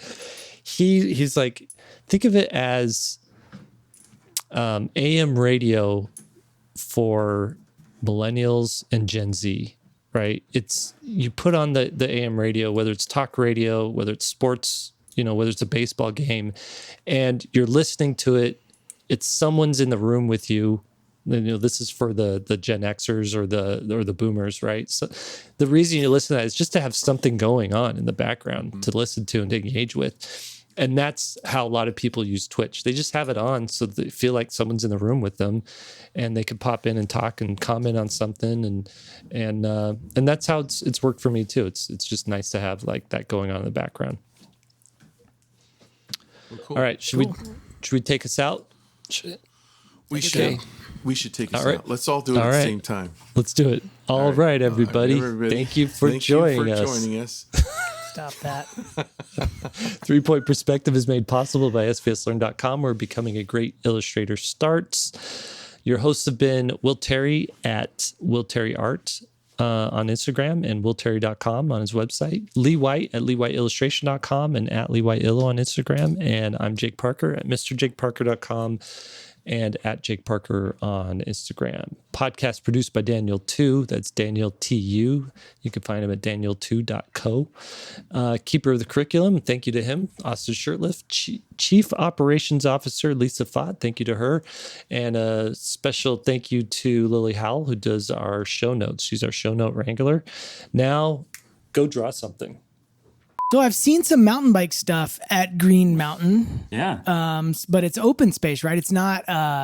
[SPEAKER 1] He's like, think of it as AM radio for millennials and Gen Z. Right. It's you put on the AM radio, whether it's talk radio, whether it's sports, whether it's a baseball game, and you're listening to it. It's someone's in the room with you. This is for the Gen Xers or the boomers. Right. So the reason you listen to that is just to have something going on in the background to listen to and to engage with. And that's how a lot of people use Twitch. They just have it on so they feel like someone's in the room with them, and they can pop in and talk and comment on something, and that's how it's worked for me too. It's just nice to have like that going on in the background. Well, cool. All right, should we take us out?
[SPEAKER 3] We should take us out. Let's all do it at the same time.
[SPEAKER 1] Let's do it. All right, everybody. Thank you for joining us.
[SPEAKER 2] Stop that.
[SPEAKER 1] 3-Point Perspective is made possible by SVSLearn.com, where becoming a great illustrator starts. Your hosts have been Will Terry at Will Terry Art on Instagram and willterry.com on his website, Lee White at LeeWhiteIllustration.com and at Lee White Illo on Instagram, and I'm Jake Parker at MrJakeParker.com and at Jake Parker on Instagram. Podcast produced by Daniel Tu. That's Daniel TU. You can find him at daniel2.co. Keeper of the curriculum, thank you to him. Austin Shirtliff. Chief Operations Officer Lisa Fott, thank you to her. And a special thank you to Lily Howell, who does our show notes. She's our show note wrangler. Now, go draw something.
[SPEAKER 2] So I've seen some mountain bike stuff at Green Mountain.
[SPEAKER 4] Yeah.
[SPEAKER 2] But it's open space, right? It's not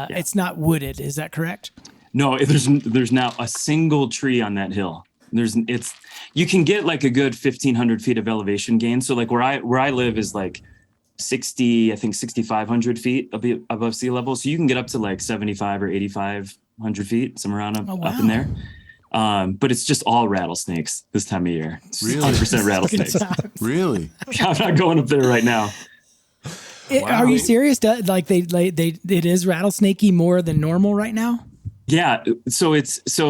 [SPEAKER 2] it's not wooded. Is that correct?
[SPEAKER 4] No, there's now a single tree on that hill. You can get like a good 1,500 feet of elevation gain. So like where I live is like 6,500 feet above sea level. So you can get up to like 75 or 8,500 feet, somewhere around up in there. But it's just all rattlesnakes this time of year. It's
[SPEAKER 3] Really?
[SPEAKER 4] 100% rattlesnakes.
[SPEAKER 3] Really?
[SPEAKER 4] I'm not going up there right now.
[SPEAKER 2] Are you serious? Like it is rattlesnakey more than normal right now?
[SPEAKER 4] Yeah. So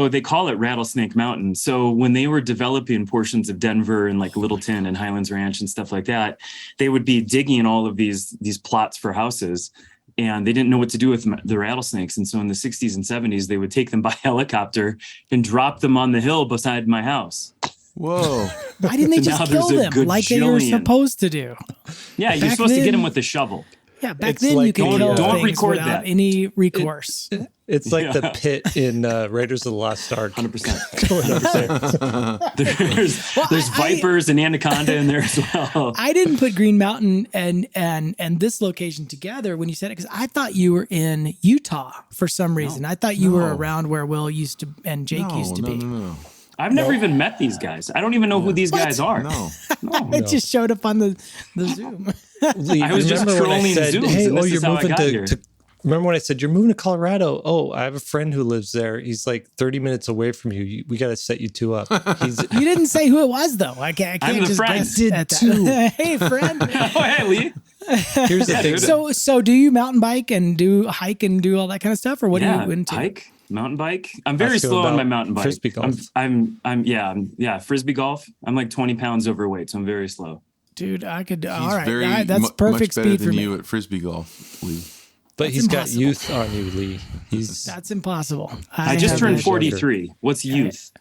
[SPEAKER 4] they call it Rattlesnake Mountain. So when they were developing portions of Denver and like Littleton and Highlands Ranch and stuff like that, they would be digging all of these plots for houses. And they didn't know what to do with the rattlesnakes. And so in the 60s and 70s, they would take them by helicopter and drop them on the hill beside my house.
[SPEAKER 3] Whoa.
[SPEAKER 2] Why didn't they just kill them like they were supposed to do?
[SPEAKER 4] Yeah, you're supposed to get them with a shovel.
[SPEAKER 2] Yeah, back then you could kill
[SPEAKER 4] don't
[SPEAKER 2] things
[SPEAKER 4] record
[SPEAKER 2] without
[SPEAKER 4] that.
[SPEAKER 2] any recourse.
[SPEAKER 1] It's like the pit in Raiders of the Lost Ark.
[SPEAKER 4] 100%. There's vipers and anaconda in there as well.
[SPEAKER 2] I didn't put Green Mountain and this location together when you said it because I thought you were in Utah for some reason. I thought you were around where Will used to and Jake used to be.
[SPEAKER 3] No.
[SPEAKER 4] I've never even met these guys. I don't even know who these guys are.
[SPEAKER 3] No.
[SPEAKER 2] It just showed up on the Zoom.
[SPEAKER 1] Lee,
[SPEAKER 4] I was just
[SPEAKER 1] remember when I
[SPEAKER 4] trolling
[SPEAKER 1] said,
[SPEAKER 4] Zooms,
[SPEAKER 1] hey,
[SPEAKER 4] and this
[SPEAKER 1] you're
[SPEAKER 4] is how I
[SPEAKER 1] moving
[SPEAKER 4] got here.
[SPEAKER 1] remember when I said, you're moving to Colorado? Oh, I have a friend who lives there. He's like 30 minutes away from you. We got to set you two up.
[SPEAKER 2] You didn't say who it was, though. I can't
[SPEAKER 4] I'm the
[SPEAKER 2] just
[SPEAKER 4] friend.
[SPEAKER 2] guess
[SPEAKER 1] Did
[SPEAKER 2] at
[SPEAKER 1] too.
[SPEAKER 2] that. Hey, friend.
[SPEAKER 4] Oh, hey, Lee.
[SPEAKER 1] Here's the thing.
[SPEAKER 2] So do you mountain bike and do hike and do all that kind of stuff? Or what are you into?
[SPEAKER 4] Hike, mountain bike. I'm very
[SPEAKER 1] Ask him
[SPEAKER 4] slow on
[SPEAKER 1] about
[SPEAKER 4] my mountain bike.
[SPEAKER 1] frisbee golf.
[SPEAKER 4] I'm frisbee golf. I'm like 20 pounds overweight, so I'm very slow.
[SPEAKER 2] Dude, I could.
[SPEAKER 3] He's
[SPEAKER 2] All right.
[SPEAKER 3] very
[SPEAKER 2] That's
[SPEAKER 3] much
[SPEAKER 2] perfect
[SPEAKER 3] better
[SPEAKER 2] speed
[SPEAKER 3] than
[SPEAKER 2] for me.
[SPEAKER 3] you at frisbee golf, Lee.
[SPEAKER 1] But
[SPEAKER 2] That's
[SPEAKER 1] he's got
[SPEAKER 2] impossible.
[SPEAKER 1] youth on you, Lee.
[SPEAKER 2] That's impossible.
[SPEAKER 4] I just
[SPEAKER 2] have
[SPEAKER 4] turned
[SPEAKER 2] a-
[SPEAKER 4] 43. What's youth?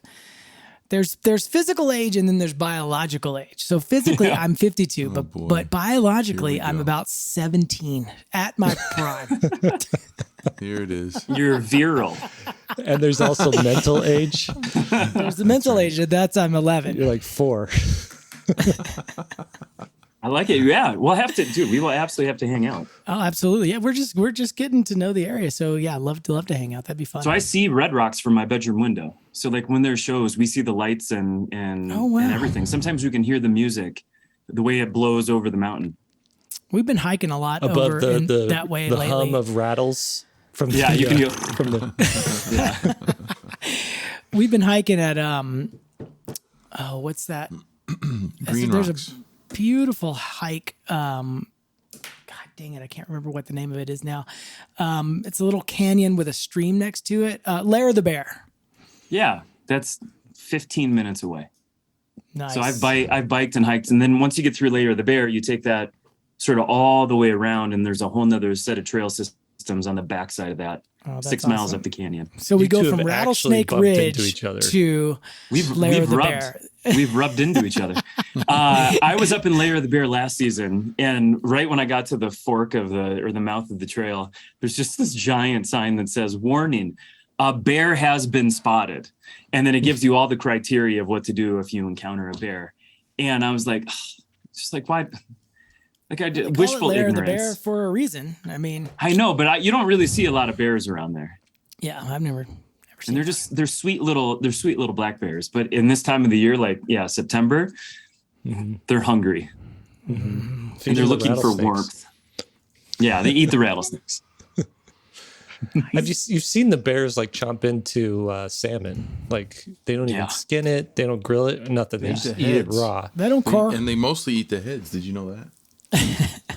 [SPEAKER 2] There's physical age and then there's biological age. So physically I'm 52,
[SPEAKER 3] boy.
[SPEAKER 2] but biologically
[SPEAKER 3] Here we
[SPEAKER 2] I'm
[SPEAKER 3] go.
[SPEAKER 2] about 17 at my prime.
[SPEAKER 3] Here it is.
[SPEAKER 4] You're virile.
[SPEAKER 1] And there's also mental age.
[SPEAKER 2] There's the mental age. That's I'm 11.
[SPEAKER 1] You're like 4.
[SPEAKER 4] I like it. Yeah, we'll have to, dude. We will absolutely have to hang out.
[SPEAKER 2] Oh, absolutely. Yeah, we're just getting to know the area. So yeah, love to hang out. That'd be fun.
[SPEAKER 4] So I see Red Rocks from my bedroom window. So like when there's shows, we see the lights and
[SPEAKER 2] Oh, wow.
[SPEAKER 4] and everything. Sometimes we can hear the music, the way it blows over the mountain.
[SPEAKER 2] We've been hiking a lot
[SPEAKER 1] Above
[SPEAKER 2] over in
[SPEAKER 1] the
[SPEAKER 2] that way
[SPEAKER 1] the
[SPEAKER 2] lately.
[SPEAKER 1] hum of rattles from
[SPEAKER 4] Yeah,
[SPEAKER 1] the,
[SPEAKER 4] you can hear.
[SPEAKER 1] from the
[SPEAKER 2] We've been hiking at what's that?
[SPEAKER 3] Green
[SPEAKER 2] There's
[SPEAKER 3] Rocks.
[SPEAKER 2] a beautiful hike. God dang it, I can't remember what the name of it is now. It's a little canyon with a stream next to it. Lair of the Bear.
[SPEAKER 4] Yeah, that's 15 minutes away.
[SPEAKER 2] Nice.
[SPEAKER 4] So I've biked and hiked, and then once you get through Layer of the Bear, you take that sort of all the way around, and there's a whole nother set of trail systems on the backside of that.
[SPEAKER 2] Oh, that's
[SPEAKER 4] 6 miles
[SPEAKER 2] awesome.
[SPEAKER 4] up the canyon.
[SPEAKER 2] So we
[SPEAKER 1] You
[SPEAKER 2] go
[SPEAKER 1] two
[SPEAKER 2] from
[SPEAKER 1] have actually
[SPEAKER 2] Rattlesnake
[SPEAKER 1] bumped into
[SPEAKER 2] Ridge
[SPEAKER 1] each other.
[SPEAKER 2] to
[SPEAKER 4] We've
[SPEAKER 2] Lair of the
[SPEAKER 4] rubbed
[SPEAKER 2] Bear.
[SPEAKER 4] we've rubbed into each other. I was up in Layer of the Bear last season, and right when I got to the fork of the mouth of the trail, there's just this giant sign that says, "Warning: a bear has been spotted," and then it gives you all the criteria of what to do if you encounter a bear. And I was like, just like why? Like I
[SPEAKER 2] They
[SPEAKER 4] did
[SPEAKER 2] call
[SPEAKER 4] wishful
[SPEAKER 2] it Lair of the
[SPEAKER 4] ignorance.
[SPEAKER 2] Bear for a reason. I mean,
[SPEAKER 4] I know, but you don't really see a lot of bears around there.
[SPEAKER 2] yeah, I've never
[SPEAKER 4] And
[SPEAKER 2] seen.
[SPEAKER 4] they're sweet little black bears. But in this time of the year, like September, they're hungry and they're looking for warmth. Yeah, they eat the rattlesnakes.
[SPEAKER 1] You've seen the bears like chomp into salmon? Like they don't
[SPEAKER 4] Yeah.
[SPEAKER 1] even skin it, they don't grill it, nothing. They
[SPEAKER 3] Yeah.
[SPEAKER 1] just
[SPEAKER 3] The
[SPEAKER 1] eat it
[SPEAKER 3] heads.
[SPEAKER 1] raw.
[SPEAKER 2] They don't car.
[SPEAKER 3] And they mostly eat the heads. Did you know that?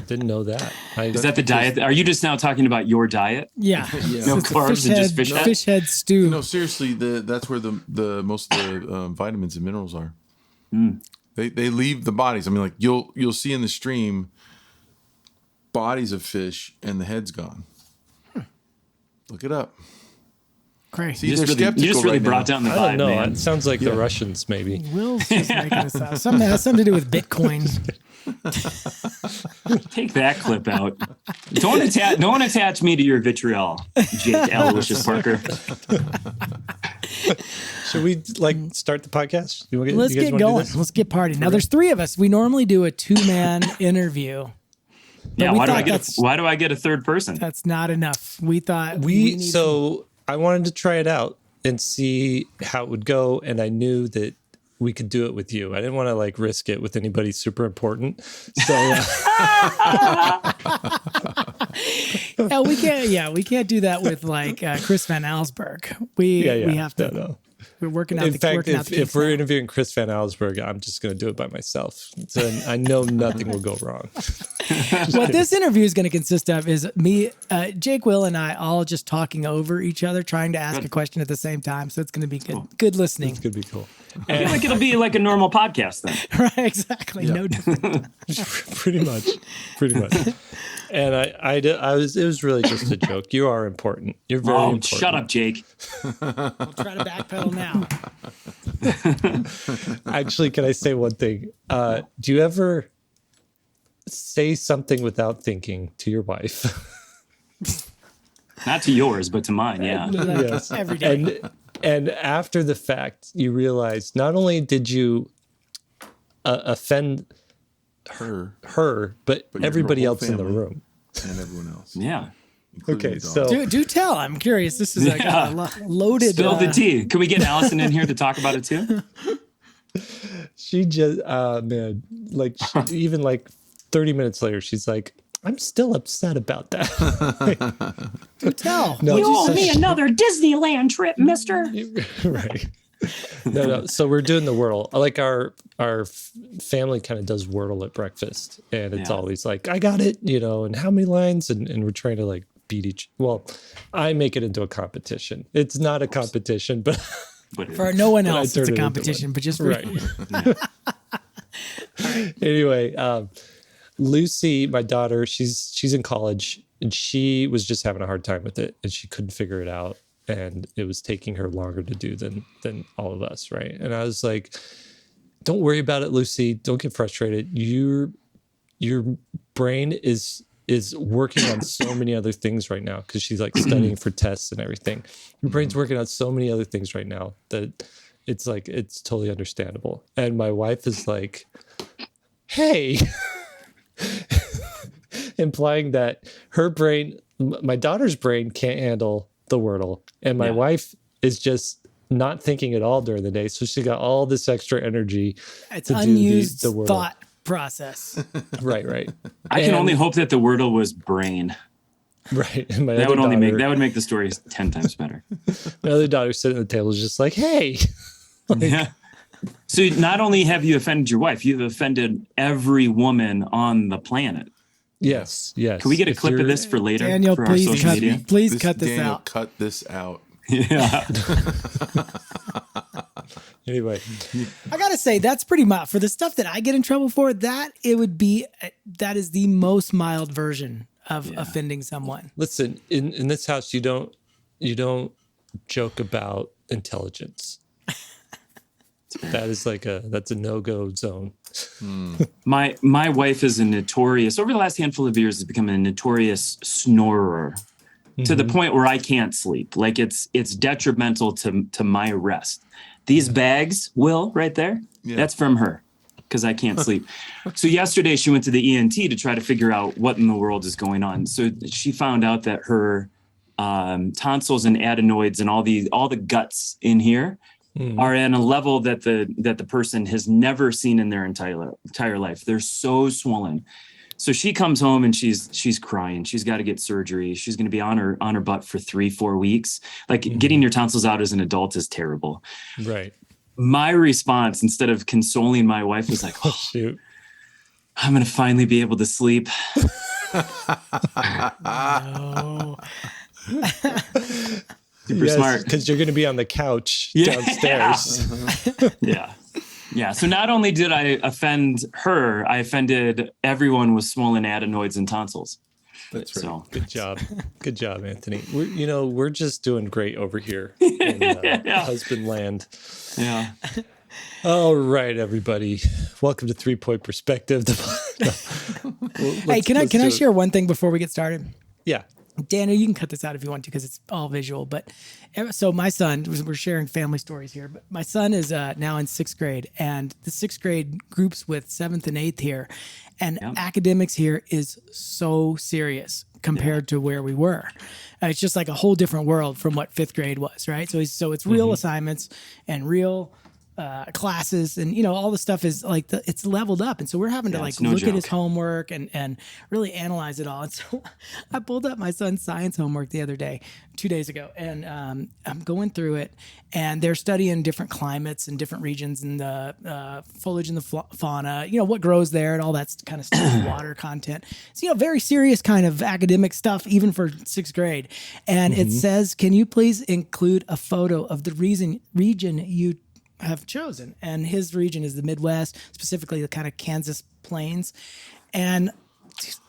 [SPEAKER 1] Didn't know that.
[SPEAKER 4] Is that the diet? Are you just now talking about your diet?
[SPEAKER 2] Yeah.
[SPEAKER 4] No
[SPEAKER 2] It's a
[SPEAKER 4] carbs and just fish head?
[SPEAKER 2] fish head stew.
[SPEAKER 3] No, seriously, that's where the most of the vitamins and minerals are. They leave the bodies. I mean, like you'll see in the stream bodies of fish and the head's gone. Look it up.
[SPEAKER 2] Crazy.
[SPEAKER 3] See,
[SPEAKER 4] You
[SPEAKER 3] they're
[SPEAKER 4] just really,
[SPEAKER 3] skeptical right
[SPEAKER 4] brought
[SPEAKER 3] now.
[SPEAKER 4] down the
[SPEAKER 1] I don't
[SPEAKER 4] vibe,
[SPEAKER 1] know.
[SPEAKER 4] man.
[SPEAKER 1] It sounds like the Russians, maybe.
[SPEAKER 2] Will's just making this up. Something has something to do with Bitcoin.
[SPEAKER 4] Take that clip out. Don't attach me to your vitriol, Jake Aloysius Parker.
[SPEAKER 1] Should we start the podcast?
[SPEAKER 2] Let's get going. Let's get partying. Now, there's 3 of us. We normally do a 2-man interview.
[SPEAKER 4] Yeah,
[SPEAKER 2] we
[SPEAKER 4] why do
[SPEAKER 2] thought
[SPEAKER 4] I get a third person?
[SPEAKER 2] That's not enough. We thought
[SPEAKER 1] I wanted to try it out and see how it would go, and I knew that we could do it with you. I didn't want to risk it with anybody super important. So
[SPEAKER 2] we can't do that with Chris Van Allsburg. We have to.
[SPEAKER 1] No.
[SPEAKER 2] We're working out.
[SPEAKER 1] In fact, if we're interviewing Chris Van Allsburg, I'm just going to do it by myself. So I know nothing will go wrong.
[SPEAKER 2] What this interview is going to consist of is me, Jake, Will, and I all just talking over each other, trying to ask a question at the same time. So it's going to be good. Cool. Good listening.
[SPEAKER 1] It's going to be cool.
[SPEAKER 4] I feel like it'll be like a normal podcast then.
[SPEAKER 2] Right, exactly. No different.
[SPEAKER 1] Pretty much. And it was really just a joke. You are important. You're very important.
[SPEAKER 4] Shut up, Jake.
[SPEAKER 2] I'll try to backpedal now.
[SPEAKER 1] Actually, can I say one thing? Do you ever say something without thinking to your wife?
[SPEAKER 4] Not to yours, but to mine, yeah.
[SPEAKER 1] Yes.
[SPEAKER 2] Every day.
[SPEAKER 1] And after the fact, you realize not only did you offend her, but everybody else in the room.
[SPEAKER 3] And everyone else.
[SPEAKER 4] Yeah.
[SPEAKER 1] Okay, so
[SPEAKER 2] do tell. I'm curious. This is a loaded.
[SPEAKER 4] Spill the tea. Can we get Allison in here to talk about it too?
[SPEAKER 1] She just, man, even 30 minutes later, she's like, I'm still upset about that.
[SPEAKER 2] Do tell.
[SPEAKER 1] No,
[SPEAKER 5] you owe me another Disneyland trip, mister.
[SPEAKER 1] Right. No. So we're doing the Wordle. Our family kind of does Wordle at breakfast, and it's always like, I got it, and how many lines, and we're trying to beat each. Well, I make it into a competition. It's not a competition, but
[SPEAKER 2] for no one else, it's a competition. But just for
[SPEAKER 1] right. Anyway, Lucy, my daughter, she's in college, and she was just having a hard time with it, and she couldn't figure it out. And it was taking her longer to do than all of us, right? And I was like, don't worry about it, Lucy. Don't get frustrated. Your brain is working on so many other things right now because she's studying for tests and everything. Your brain's working on so many other things right now that it's totally understandable. And my wife is like, hey, implying that her brain, my daughter's brain can't handle the Wordle, and my wife is just not thinking at all during the day, so she got all this extra energy
[SPEAKER 2] it's
[SPEAKER 1] to
[SPEAKER 2] unused
[SPEAKER 1] do the Wordle.
[SPEAKER 2] thought process.
[SPEAKER 1] Right.
[SPEAKER 4] I can only hope that the Wordle was brain.
[SPEAKER 1] Right. And
[SPEAKER 4] that would make the story 10 times better.
[SPEAKER 1] My other daughter sitting at the table is just like, hey.
[SPEAKER 4] Yeah. So not only have you offended your wife, you've offended every woman on the planet.
[SPEAKER 1] Yes. Can
[SPEAKER 4] we get a clip of this for later?
[SPEAKER 2] Daniel,
[SPEAKER 4] for
[SPEAKER 2] please
[SPEAKER 4] our social media?
[SPEAKER 2] cut this
[SPEAKER 3] Daniel,
[SPEAKER 2] out.
[SPEAKER 3] cut this out.
[SPEAKER 4] Yeah.
[SPEAKER 1] Anyway,
[SPEAKER 2] I gotta say that's pretty mild for the stuff that I get in trouble for. That is the most mild version of offending someone.
[SPEAKER 1] listen, in this house, you don't joke about intelligence. That's a no-go zone.
[SPEAKER 4] My wife is over the last handful of years has become a notorious snorer to the point where I can't sleep. It's detrimental to my rest. These bags, Will, right there, that's from her because I can't sleep. So yesterday she went to the ENT to try to figure out what in the world is going on. So she found out that her tonsils and adenoids and all the guts in here are in a level that the person has never seen in their entire life. They're so swollen. So she comes home and she's crying. She's got to get surgery. She's going to be on her butt for 3-4 weeks. Getting your tonsils out as an adult is terrible.
[SPEAKER 1] Right.
[SPEAKER 4] My response, instead of consoling my wife, was like,
[SPEAKER 1] oh shoot,
[SPEAKER 4] I'm going to finally be able to sleep.
[SPEAKER 2] No.
[SPEAKER 4] Super smart.
[SPEAKER 1] Because you're going to be on the couch downstairs.
[SPEAKER 4] Yeah. So not only did I offend her, I offended everyone with swollen adenoids and tonsils.
[SPEAKER 3] That's right.
[SPEAKER 4] So
[SPEAKER 1] Good job, Anthony. We're just doing great over here in husband land.
[SPEAKER 4] yeah.
[SPEAKER 1] All right, everybody. Welcome to 3-Point Perspective.
[SPEAKER 2] Hey, can I share one thing before we get started?
[SPEAKER 1] Yeah.
[SPEAKER 2] Daniel, you can cut this out if you want to because it's all visual. But so my son, we're sharing family stories here, but my son is now in 6th grade, and the 6th grade groups with 7th and 8th here, and academics here is so serious compared to where we were. It's just like a whole different world from what 5th grade was, right? So it's real assignments and real classes, and all the stuff is like it's leveled up, and so we're having to look at his homework and really analyze it all. And so I pulled up my son's science homework the other day, 2 days ago, and I'm going through it, and they're studying different climates and different regions and the foliage and the fauna, what grows there and all that kind of stuff, water content. So very serious kind of academic stuff, even for 6th grade. And it says, "Can you please include a photo of the region you have chosen?" And his region is the Midwest, specifically the kind of Kansas plains. And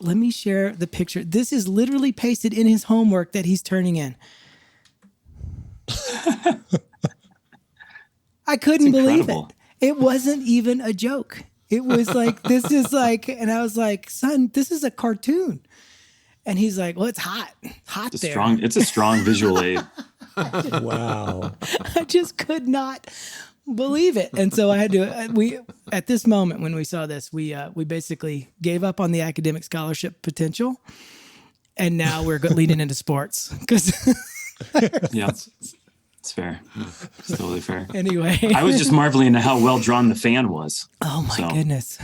[SPEAKER 2] let me share the picture. This is literally pasted in his homework that he's turning in. I couldn't believe it. It wasn't even a joke. It was like, this is like, and I was like, "Son, this is a cartoon." And he's like, "Well, it's hot there."
[SPEAKER 4] It's a strong visual aid.
[SPEAKER 1] Wow.
[SPEAKER 2] I just could not believe it. And so I had to, at this moment when we saw this, we basically gave up on the academic scholarship potential. And now we're leading into sports.
[SPEAKER 4] Yeah, it's fair. It's totally fair.
[SPEAKER 2] Anyway.
[SPEAKER 4] I was just marveling at how well drawn the fan was.
[SPEAKER 2] Oh my goodness.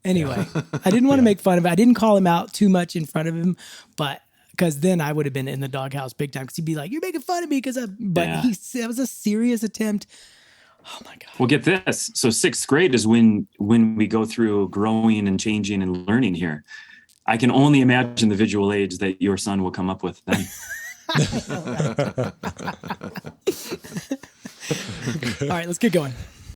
[SPEAKER 2] Anyway, I didn't want to make fun of it. I didn't call him out too much in front of him, but because then I would have been in the doghouse big time, because he'd be like, "You're making fun of me," that was a serious attempt. Oh my God.
[SPEAKER 4] Well, get this. So 6th grade is when we go through growing and changing and learning here. I can only imagine the visual aids that your son will come up with then.
[SPEAKER 2] All right, let's get going.